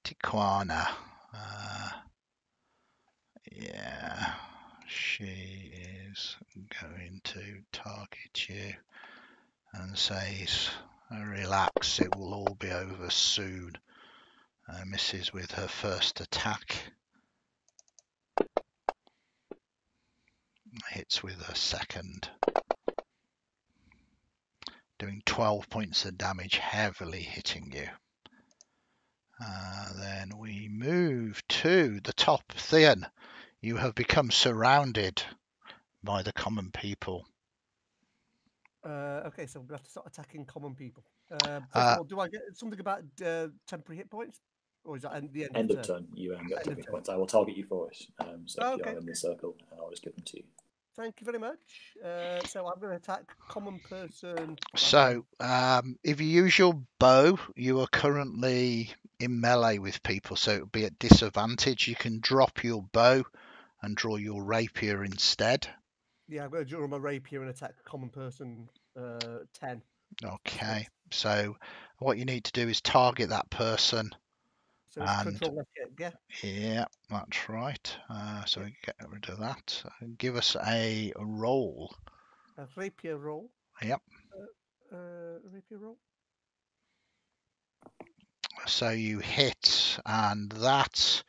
Tijuana. Yeah, she is going to target you and says, relax, it will all be over soon. Misses with her first attack. Hits with her second. Doing 12 points of damage, heavily hitting you. Then we move to the top. Theon, you have become surrounded by the common people. Okay, so we have to start attacking common people. First of all, do I get something about temporary hit points? Or is that at the End of turn? turn, you get temporary hit points. I will target you for it. So if you are in the circle, I'll just give them to you. Thank you very much. So I'm going to attack common person. So if you use your bow, you are currently in melee with people, so it would be at disadvantage. You can drop your bow and draw your rapier instead. Yeah, I'm going to draw my rapier and attack common person 10. Okay, so what you need to do is target that person. So it's control left hit, yeah? Yeah, that's right. So we get rid of that. Give us a roll. A rapier roll. Yep. Rapier roll. So you hit, and that,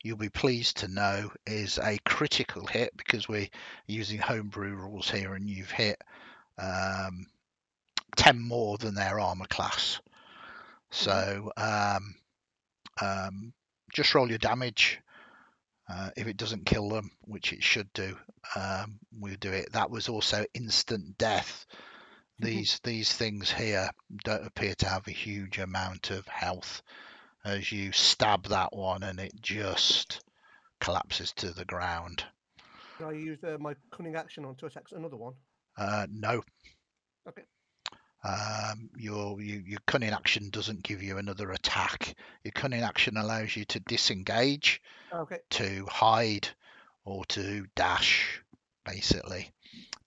you'll be pleased to know, is a critical hit because we're using homebrew rules here, and you've hit 10 more than their armor class. So just roll your damage. If it doesn't kill them, which it should do, we'll do it. That was also instant death. These things here don't appear to have a huge amount of health. As you stab that one, and it just collapses to the ground. Can I use my cunning action on to attack another one? No. Okay. Your cunning action doesn't give you another attack. Your cunning action allows you to disengage, to hide, or to dash, basically.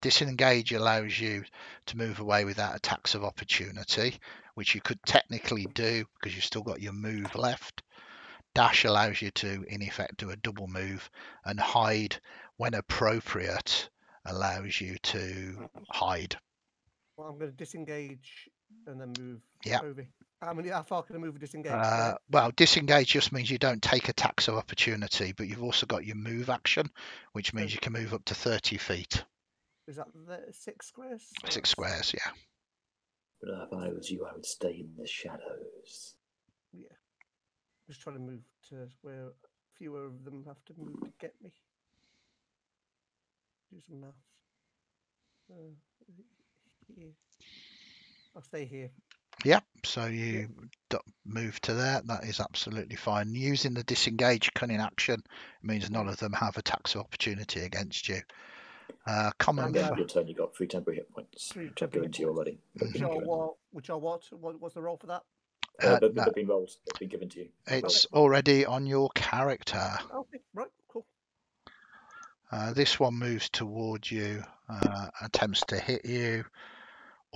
Disengage allows you to move away without attacks of opportunity, which you could technically do because you've still got your move left. Dash allows you to, in effect, do a double move, and hide, when appropriate, allows you to hide. Well, I'm going to disengage and then move over. How far can I move and disengage? Well, disengage just means you don't take attacks of opportunity, but you've also got your move action, which means you can move up to 30 feet. Is that 6 squares? 6 squares, yeah. But if I was you, I would stay in the shadows. Yeah. Just trying to move to where fewer of them have to move to get me. Do some maths. Here. I'll stay here. Yep, so you move to there. That is absolutely fine. Using the disengage cunning action means none of them have attacks of opportunity against you. Common. Your turn, you got 3 temporary hit points. 3 I've given to you already. Which are what? What's the roll for that? They've been rolled. They've been given to you. It's already on your character. Okay, right, cool. This one moves towards you, attempts to hit you.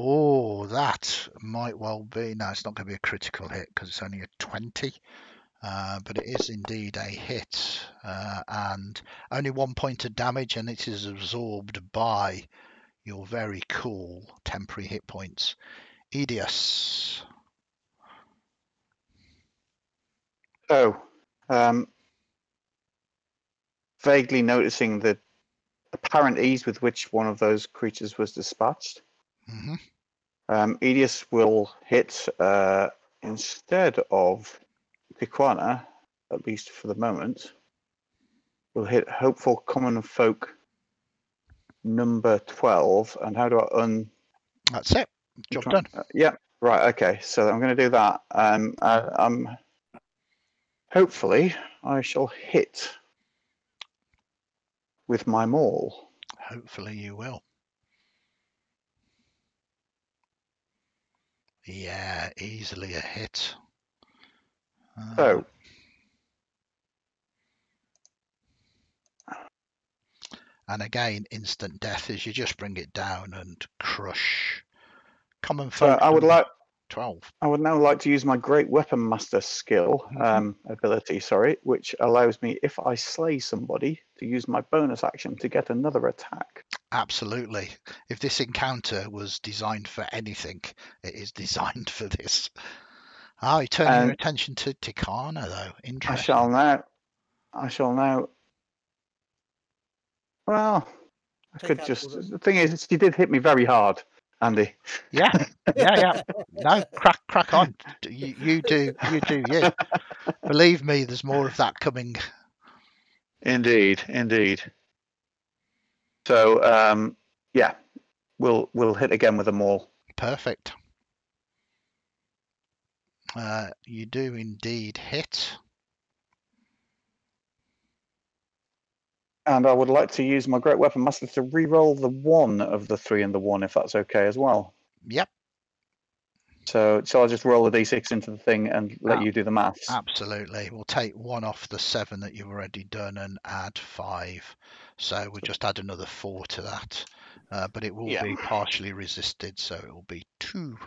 Oh, that might well be. No, it's not going to be a critical hit because it's only a 20. But it is indeed a hit, and only 1 point of damage, and it is absorbed by your very cool temporary hit points. Edius. So, vaguely noticing the apparent ease with which one of those creatures was dispatched. Hmm. Edius will hit instead of Piquana, at least for the moment. Will hit Hopeful Common Folk number 12. And how do I That's it. Job done. Yeah, right. Okay, so I'm going to do that. Hopefully, I shall hit with my maul. Hopefully you will. Yeah, easily a hit. So, and again, instant death as you just bring it down and crush. Common so folk I would number like. 12. I would now like to use my Great Weapon Master skill, ability, which allows me, if I slay somebody, to use my bonus action to get another attack. Absolutely. If this encounter was designed for anything, it is designed for this. Oh, you're turning your attention to Tikana, though. Interesting. I shall now. Well, I could just. The thing is, she did hit me very hard, Andy. Yeah. No, crack on. You do you. Believe me, there's more of that coming. Indeed. So, yeah, we'll hit again with a maul. Perfect. You do indeed hit. And I would like to use my Great Weapon Master to re-roll the 1 of the 3 and the 1, if that's okay as well. Yep. So I'll just roll the d6 into the thing and let you do the maths. Absolutely. We'll take 1 off the 7 that you've already done and add 5. So we'll just add another 4 to that. But it will be partially resisted, so it will be 2.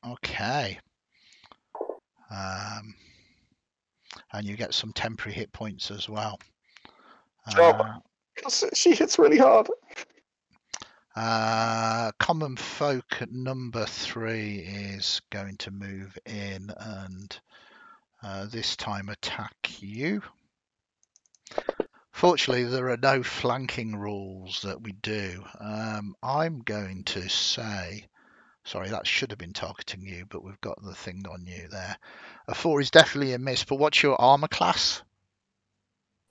Okay. And you get some temporary hit points as well. She hits really hard. Common folk number 3 is going to move in and this time attack you. Fortunately, there are no flanking rules that we do. I'm going to say, sorry, that should have been targeting you, but we've got the thing on you there. A 4 is definitely a miss, but what's your armor class?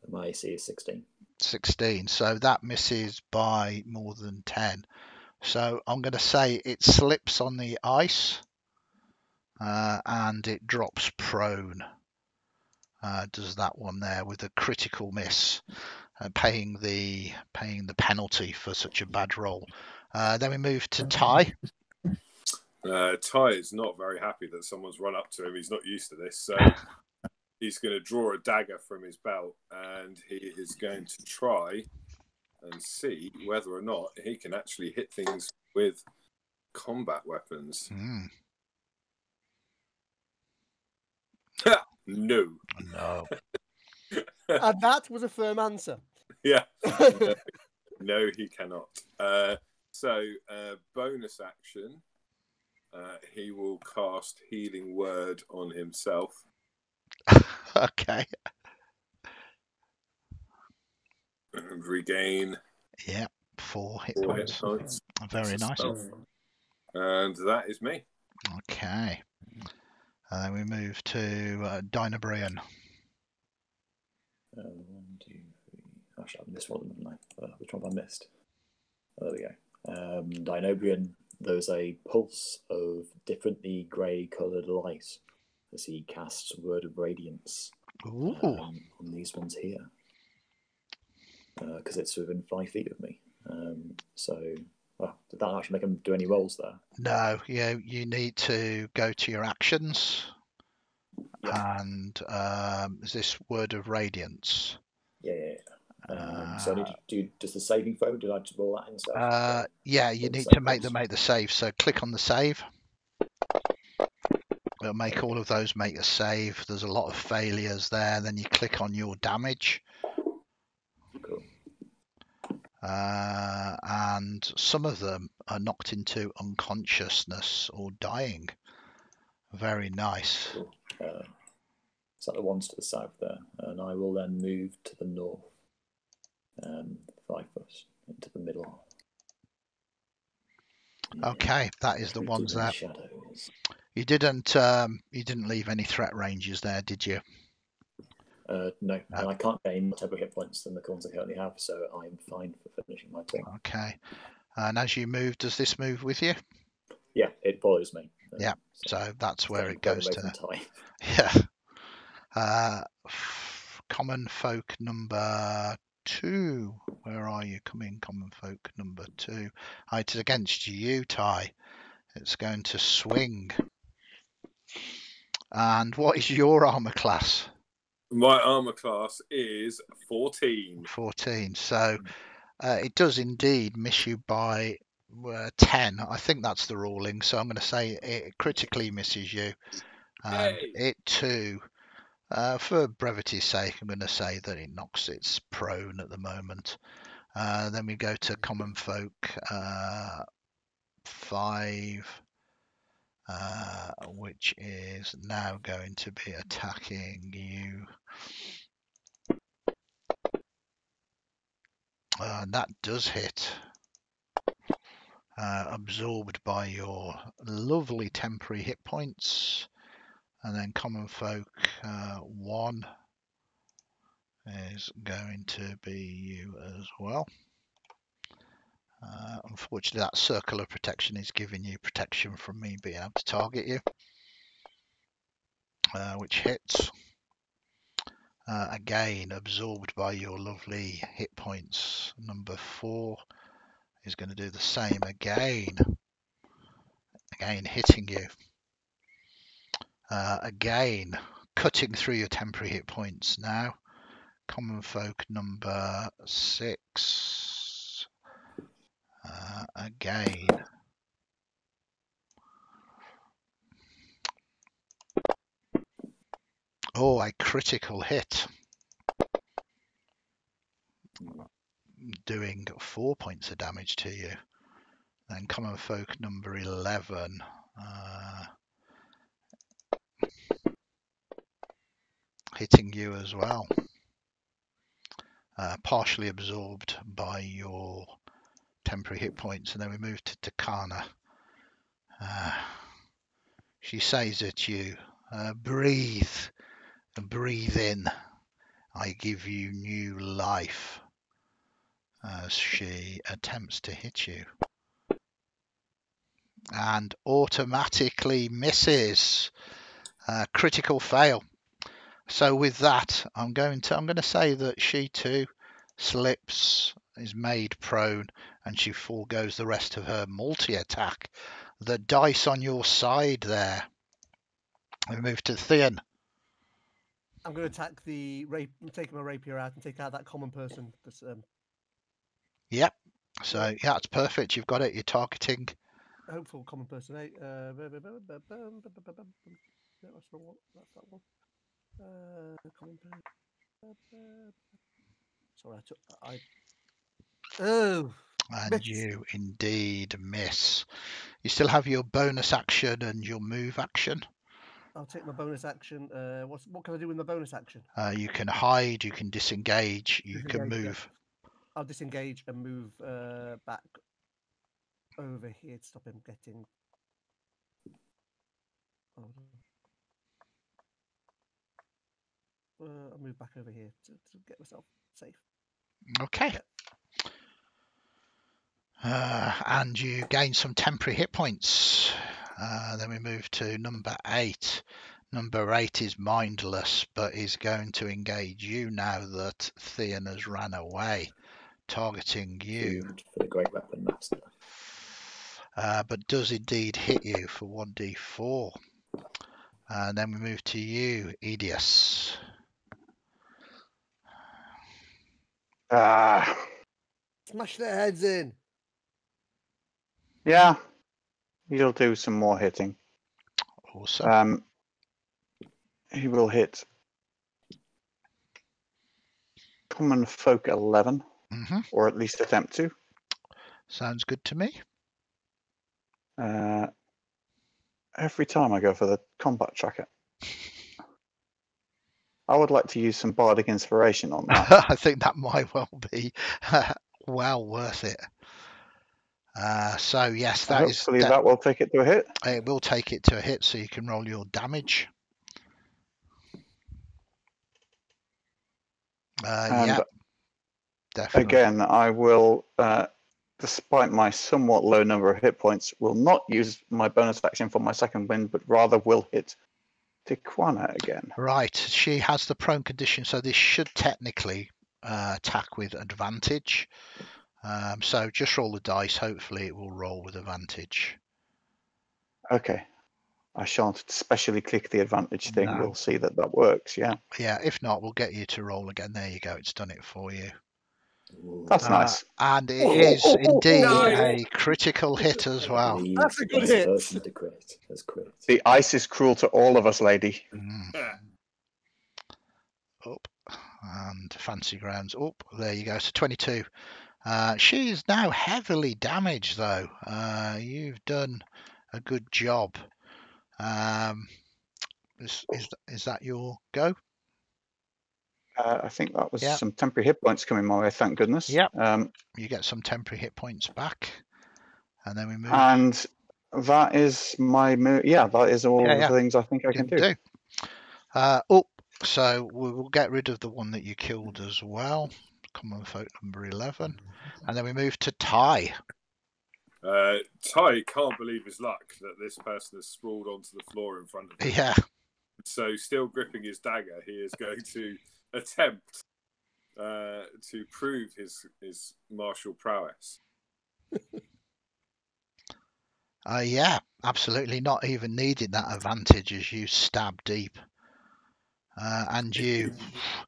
My AC is 16. 16, so that misses by more than 10. So I'm going to say it slips on the ice and it drops prone. Does that one there with a critical miss, paying the penalty for such a bad roll. Then we move to Ty. Ty is not very happy that someone's run up to him. He's not used to this, so he's going to draw a dagger from his belt and he is going to try and see whether or not he can actually hit things with combat weapons. No. And that was a firm answer. Yeah. No, he cannot. So, bonus action, he will cast Healing Word on himself. Okay. And regain. Yeah, 4 hit points. Very nice. And that is me. Okay. And then we move to Dynabrian. 1, 2, 3. Actually, I missed one of them, haven't I? Which one have I missed? There we go. Dynabrian, there's a pulse of differently grey coloured light as he casts Word of Radiance on these ones here. Because it's within 5 feet of me. Did that actually make him do any rolls there? No, you need to go to your actions. Yep. And is this Word of Radiance? Yeah. So I need to do just the saving throw. Did I just roll that instead? Yeah, you need to make the save. So click on the save. It'll make all of those make a save. There's a lot of failures there. Then you click on your damage. Cool. And some of them are knocked into unconsciousness or dying. Very nice. Cool. So the ones to the south there, and I will then move to the north. 5 foot into the middle. Okay, that is the Retreating ones in the there. shadows. You didn't leave any threat ranges there, did you? No, and I can't gain more hit points than the ones I currently have, so I'm fine for finishing my turn. Okay. And as you move, does this move with you? Yeah, it follows me. Yeah. So that's where it staying goes away to. from time. Yeah. Common folk number 2. Where are you? Coming, common folk number 2. It's against you, Ty. It's going to swing. And what is your armor class? My armor class is 14. 14. So it does indeed miss you by 10. I think that's the ruling. So I'm going to say it critically misses you. And Yay! it too, for brevity's sake, I'm going to say that it knocks its prone at the moment. Then we go to common folk 5, which is now going to be attacking you. That does hit. Absorbed by your lovely temporary hit points. And then common folk 1 is going to be you as well. Unfortunately, that circle of protection is giving you protection from me being able to target you, which hits. Again, absorbed by your lovely hit points. Number 4 is going to do the same again. Again, hitting you. Again, cutting through your temporary hit points now. Common folk number 6. Again. Oh, a critical hit. Doing 4 points of damage to you. Then common folk number 11. Hitting you as well. Partially absorbed by your temporary hit points. And then we move to Takana. She says at you, breathe in. I give you new life. As she attempts to hit you. And automatically misses. Critical fail. So with that, I'm going to say that she too slips, is made prone, and she foregoes the rest of her multi-attack. The dice on your side there. We move to Theon. I'm going to attack the I'm taking my rapier out and take out that common person. That's, Yep. So yeah, it's perfect. You've got it. You're targeting. hopeful common person. No, that's the one. That's that one. Common person. Sorry, Oh. And Miss. you indeed miss. You still have your bonus action and your move action. I'll take my bonus action. What can I do with my bonus action? You can hide, you can disengage, you can Disengage, move. I'll disengage and move back over here to stop him getting. I'll move back over here to get myself safe. Okay. And you gain some temporary hit points. Then we move to number 8. Number 8 is mindless, but is going to engage you now that Theon has ran away, targeting you. For the great weapon master. But does indeed hit you for 1d4. And then we move to you, Edius. Smash their heads in. Yeah, he'll do some more hitting. Awesome. He will hit common folk 11, or at least attempt to. Sounds good to me. Every time I go for the combat tracker. I would like to use some bardic inspiration on that. I think that might well be well worth it. So yes, Hopefully that will take it to a hit. it will take it to a hit, so you can roll your damage. And yeah, definitely. again, I will, despite my somewhat low number of hit points, will not use my bonus action for my second wind, but rather will hit Tikwana again. Right, she has the prone condition, so this should technically attack with advantage. So just roll the dice. Hopefully it will roll with advantage. Okay. I shan't specially click the advantage thing. No. We'll see that works, yeah. Yeah, if not, we'll get you to roll again. There you go. It's done it for you. That's nice. And it is indeed Nice. a critical hit as well. That's a good hit. Person to crit. That's crit. The ice is cruel to all of us, lady. Up. And fancy grounds up. There you go. So 22. She is now heavily damaged, though. You've done a good job. Is that your go? I think that was Yep. some temporary hit points coming my way, thank goodness. Yep. You get some temporary hit points back. And then we move. And that is my move. Yeah, that is all the things I think I can do. So we will get rid of the one that you killed as well. Common folk number 11. And then we move to Ty. Ty can't believe his luck that this person has sprawled onto the floor in front of him. Yeah. So still gripping his dagger, he is going to attempt to prove his martial prowess. Yeah, absolutely. Not even needing that advantage as you stab deep. And you,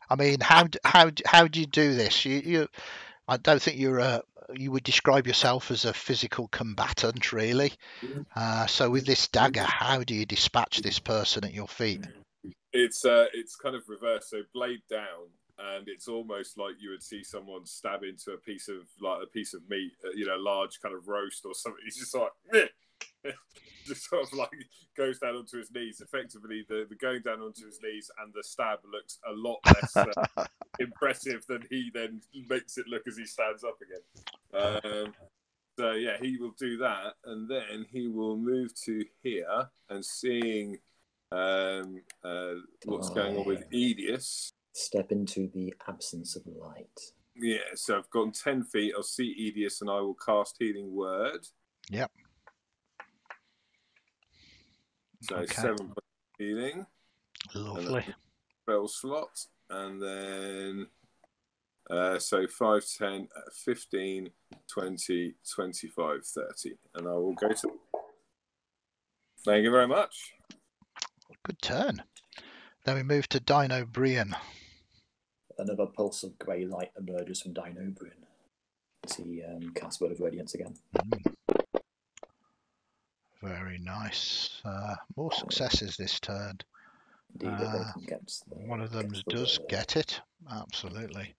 I mean, how do you do this? I don't think you would describe yourself as a physical combatant, really. So with this dagger, how do you dispatch this person at your feet? It's kind of reversed, so blade down, and it's almost like you would see someone stab into a piece of meat, large kind of roast or something. He's just like, meh. Just sort of like goes down onto his knees. Effectively, the going down onto his knees and the stab looks a lot less impressive than he then makes it look as he stands up again. So yeah, he will do that, and then he will move to here and seeing what's going on with Edius. Step into the absence of light. Yeah, so I've gone 10 feet. I'll see Edius, and I will cast Healing Word. Yep. So 7 points of healing. Lovely. Spell slot, and then so 5, 10, 15, 20, 25, 30, and I will go to. Thank you very much. Good turn. Then we move to Dino Brian. Another pulse of grey light emerges from Dino Brian as he casts Word of Radiance again. Very nice. More successes this turn. Indeed, One of them does get it. Absolutely.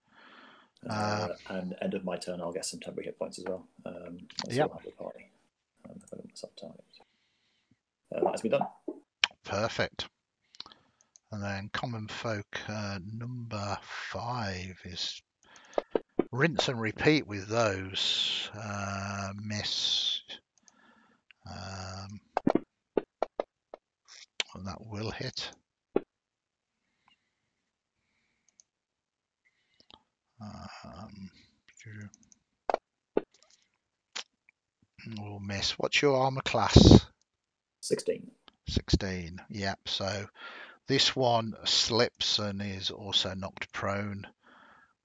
And end of my turn, I'll get some temporary hit points as well. Yep. Have the party. That's me done. Perfect. And then common folk number 5 is rinse and repeat with those. Miss. And that will hit. Will miss. What's your armor class? 16. 16. Yep. So this one slips and is also knocked prone,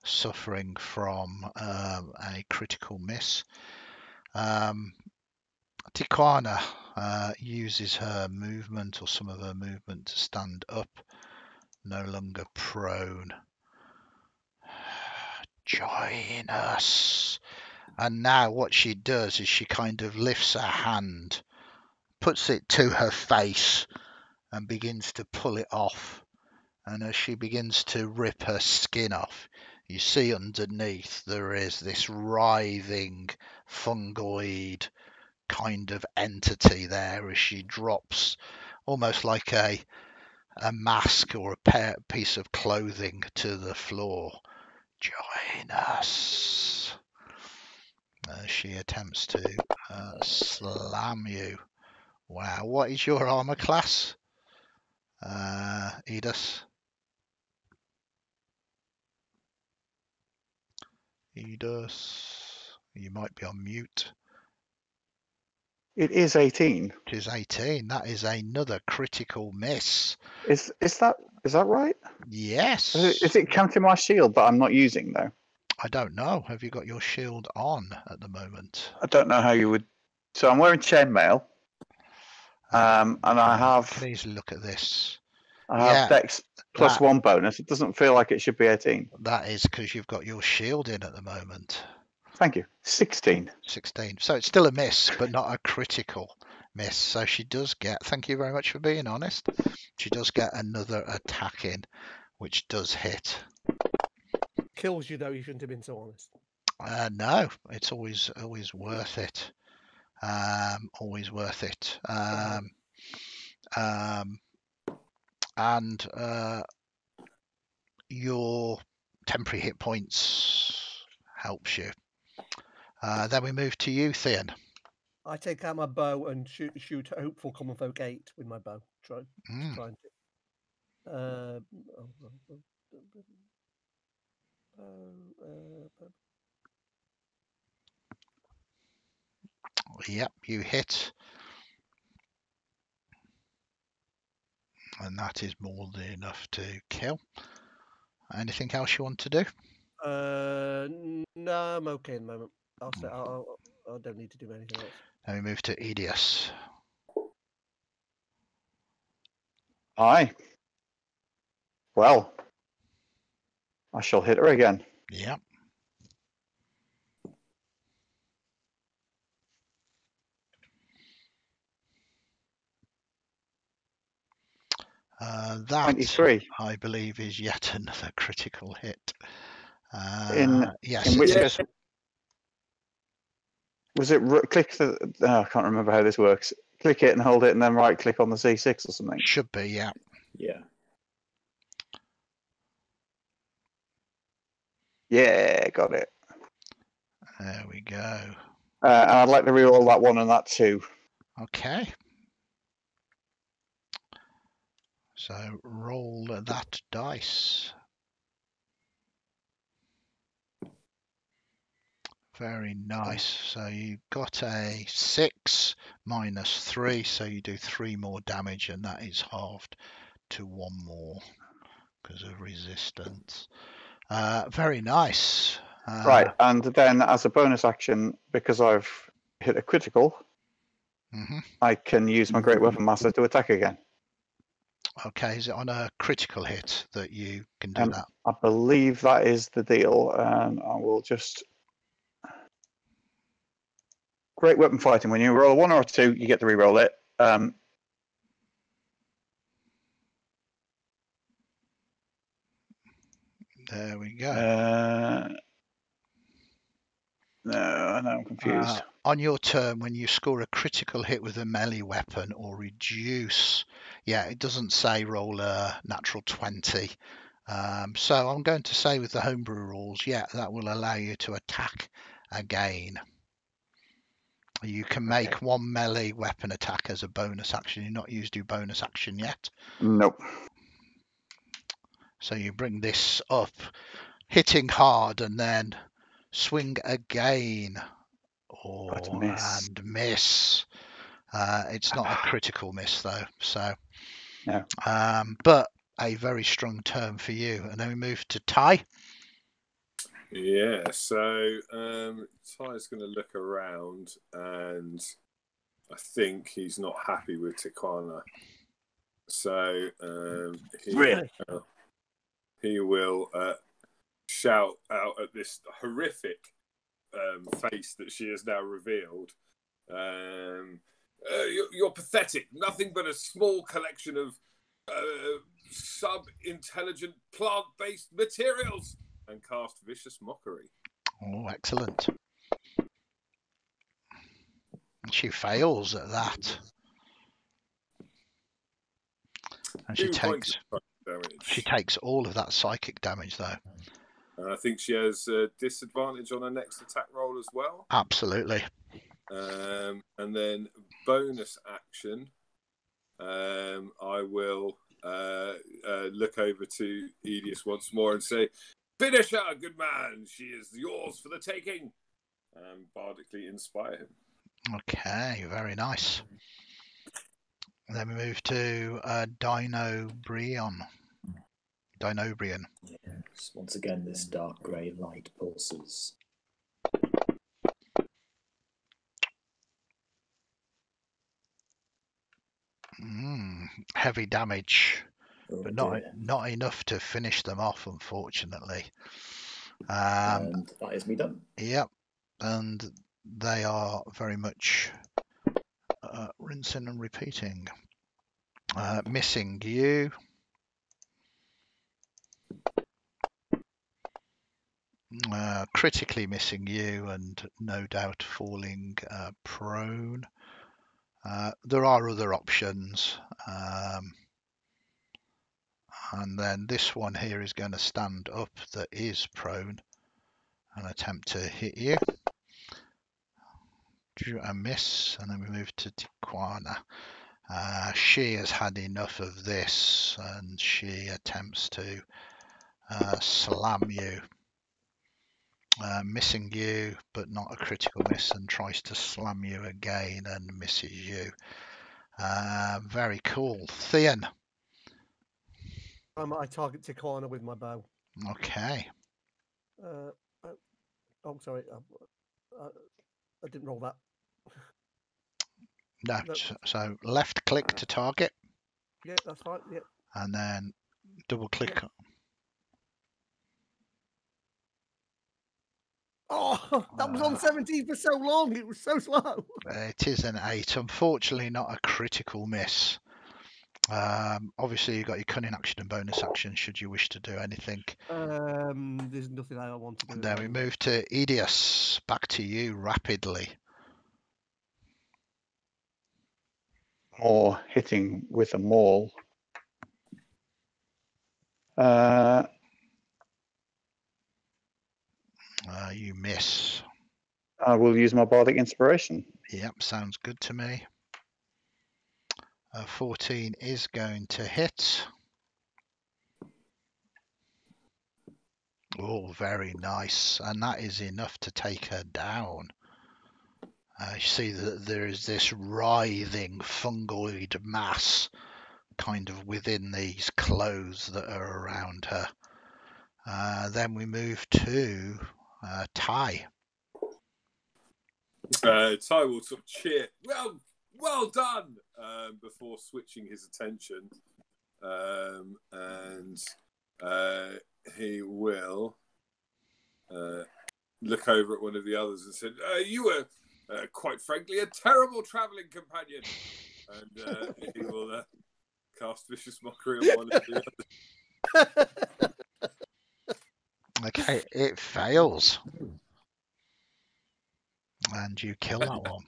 suffering from a critical miss. Tikwana uses her movement or some of her movement to stand up, no longer prone. Join us. And now what she does is she kind of lifts her hand, puts it to her face, and begins to pull it off. And as she begins to rip her skin off, you see underneath there is this writhing fungoid kind of entity there as she drops, almost like a a mask or a piece of clothing to the floor. Join us. She attempts to slam you. Wow, what is your armor class, Edith? Edith, you might be on mute. It is 18. It is 18. That is another critical miss. Is that right? Yes. Is it counting my shield that I'm not using though? I don't know. Have you got your shield on at the moment? I don't know how you would. So I'm wearing chainmail, and I have. Can easily look at this. I have Dex plus 1 bonus. It doesn't feel like it should be 18. That is because you've got your shield in at the moment. Thank you. 16. 16. So it's still a miss, but not a critical miss. So she does get, thank you very much for being honest, she does get another attack in, which does hit. Kills you though, you shouldn't have been so honest. No, it's always worth it. Always worth it. And your temporary hit points helps you. Then we move to you, Theon. I take out my bow and shoot a hopeful common folk 8 with my bow. Try and Yep, you hit. And that is more than enough to kill. Anything else you want to do? No, I'm okay at the moment. I don't need to do anything else. Then we move to Edius. Aye. Well, I shall hit her again. Yep. That 23. I believe is yet another critical hit. Yes. In which case, was it click the? I can't remember how this works. Click it and hold it, and then right click on the C6 or something. Should be, yeah. Yeah. Yeah, got it. There we go. And I'd like to reroll that 1 and that 2. Okay. So roll that dice. Very nice. So you got a 6 minus 3, so you do 3 more damage, and that is halved to 1 more because of resistance. Very nice. Right, and then as a bonus action, because I've hit a critical, I can use my Great Weapon Master to attack again. Okay, is it on a critical hit that you can do that? I believe that is the deal, and I will just... Great Weapon Fighting, when you roll a 1 or a 2, you get to reroll it. There we go. No, I'm confused. On your turn, when you score a critical hit with a melee weapon or reduce, it doesn't say roll a natural 20. So I'm going to say with the homebrew rules, that will allow you to attack again. You can make 1 melee weapon attack as a bonus action. You've not used your bonus action yet. Nope. So you bring this up, hitting hard, and then swing again. And miss. It's not a critical miss though, so no. But a very strong turn for you. And then we move to Ty. Yeah, so Ty's going to look around, and I think he's not happy with Tikwana. So he will shout out at this horrific face that she has now revealed. You're pathetic. Nothing but a small collection of sub-intelligent plant-based materials. And cast Vicious Mockery. Oh, excellent. She fails at that. And 2 points of damage. she takes all of that psychic damage though. And I think she has a disadvantage on her next attack roll as well. Absolutely. And then bonus action, I will look over to Edius once more and say, "Finish her, good man. She is yours for the taking." Bardically inspire him. Okay, very nice. And then we move to Dinobrion. Yes. Once again, this dark grey light pulses. Heavy damage, Oh, but dear. not enough to finish them off, unfortunately. And that is me done. Yep, and they are very much rinsing and repeating. Missing you. Critically missing you, and no doubt falling prone. There are other options. And then this one here is going to stand up that is prone and attempt to hit you. A miss, and then we move to Tijuana. She has had enough of this, and she attempts to slam you. Missing you, but not a critical miss, and tries to slam you again and misses you. Very cool. Theon. I target Tijuana with my bow. Okay. Oh, sorry. I didn't roll that. No, No. so left click to target. Yeah, that's fine. Yeah. And then double click. Yeah. Oh, that was on 17 for so long. It was so slow. It is an 8. Unfortunately, not a critical miss. Obviously, you've got your cunning action and bonus action should you wish to do anything. There's nothing I want to do. Then we move to Edius. Back to you rapidly. Or hitting with a maul. You miss. I will use my bardic inspiration. Yep, sounds good to me. 14 is going to hit. Oh, very nice. And that is enough to take her down. You see that there is this writhing fungoid mass kind of within these clothes that are around her. Then we move to Ty. Ty will sort of cheer, well done, before switching his attention. And he will look over at one of the others and said, "You were, quite frankly, a terrible travelling companion." And he will cast vicious mockery on one of the others. Okay, it fails. And you kill that one.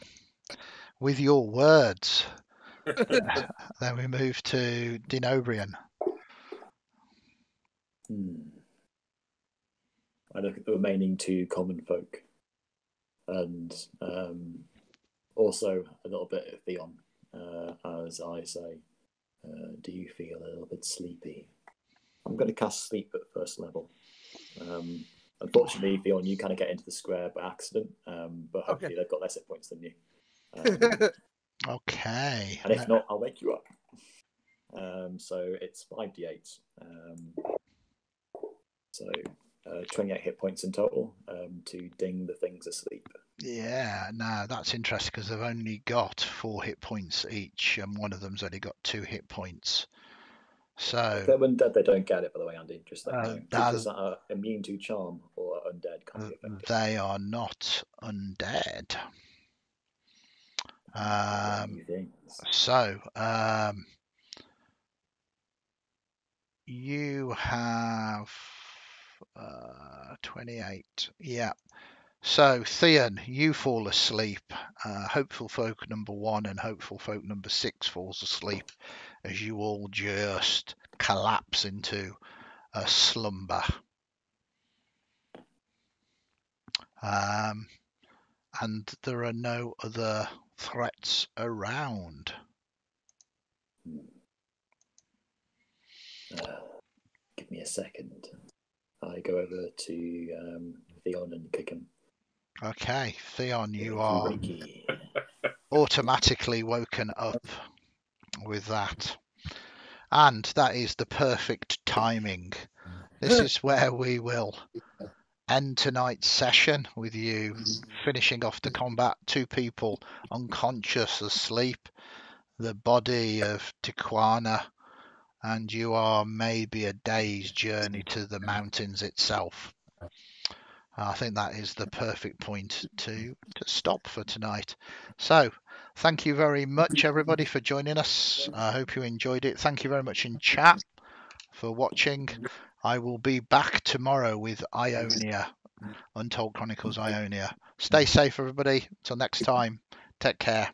With your words. Then we move to Dinobrion. I look at the remaining 2 common folk, and also a little bit of Theon, as I say, "Do you feel a little bit sleepy?" I'm going to cast sleep at first level. Unfortunately, Theon, you kind of get into the square by accident, but hopefully they've got less hit points than you. Okay. And if not, I'll wake you up. So it's 5d8. So 28 hit points in total to ding the things asleep. Yeah, no, that's interesting because they've only got 4 hit points each, and one of them's only got 2 hit points. So If they're undead, they don't get it, by the way, Andy. Just let you know. Creatures that that are immune to charm or are undead can't be affected. They are not undead. So you have 28. Yeah. So, Theon, you fall asleep. Hopeful Folk number 1 and Hopeful Folk number 6 falls asleep as you all just collapse into a slumber. And there are no other threats around. Give me a second. I go over to Theon and kick him. Okay, Theon, you are Freaky. automatically woken up with that. And that is the perfect timing. This is where we will end tonight's session with you finishing off the combat. 2 people unconscious asleep, the body of Tijuana, and you are maybe a day's journey to the mountains itself. I think that is the perfect point to stop for tonight. So, thank you very much, everybody, for joining us. I hope you enjoyed it. Thank you very much in chat for watching. I will be back tomorrow with Ionia, Untold Chronicles Ionia. Stay safe, everybody. Till next time, take care.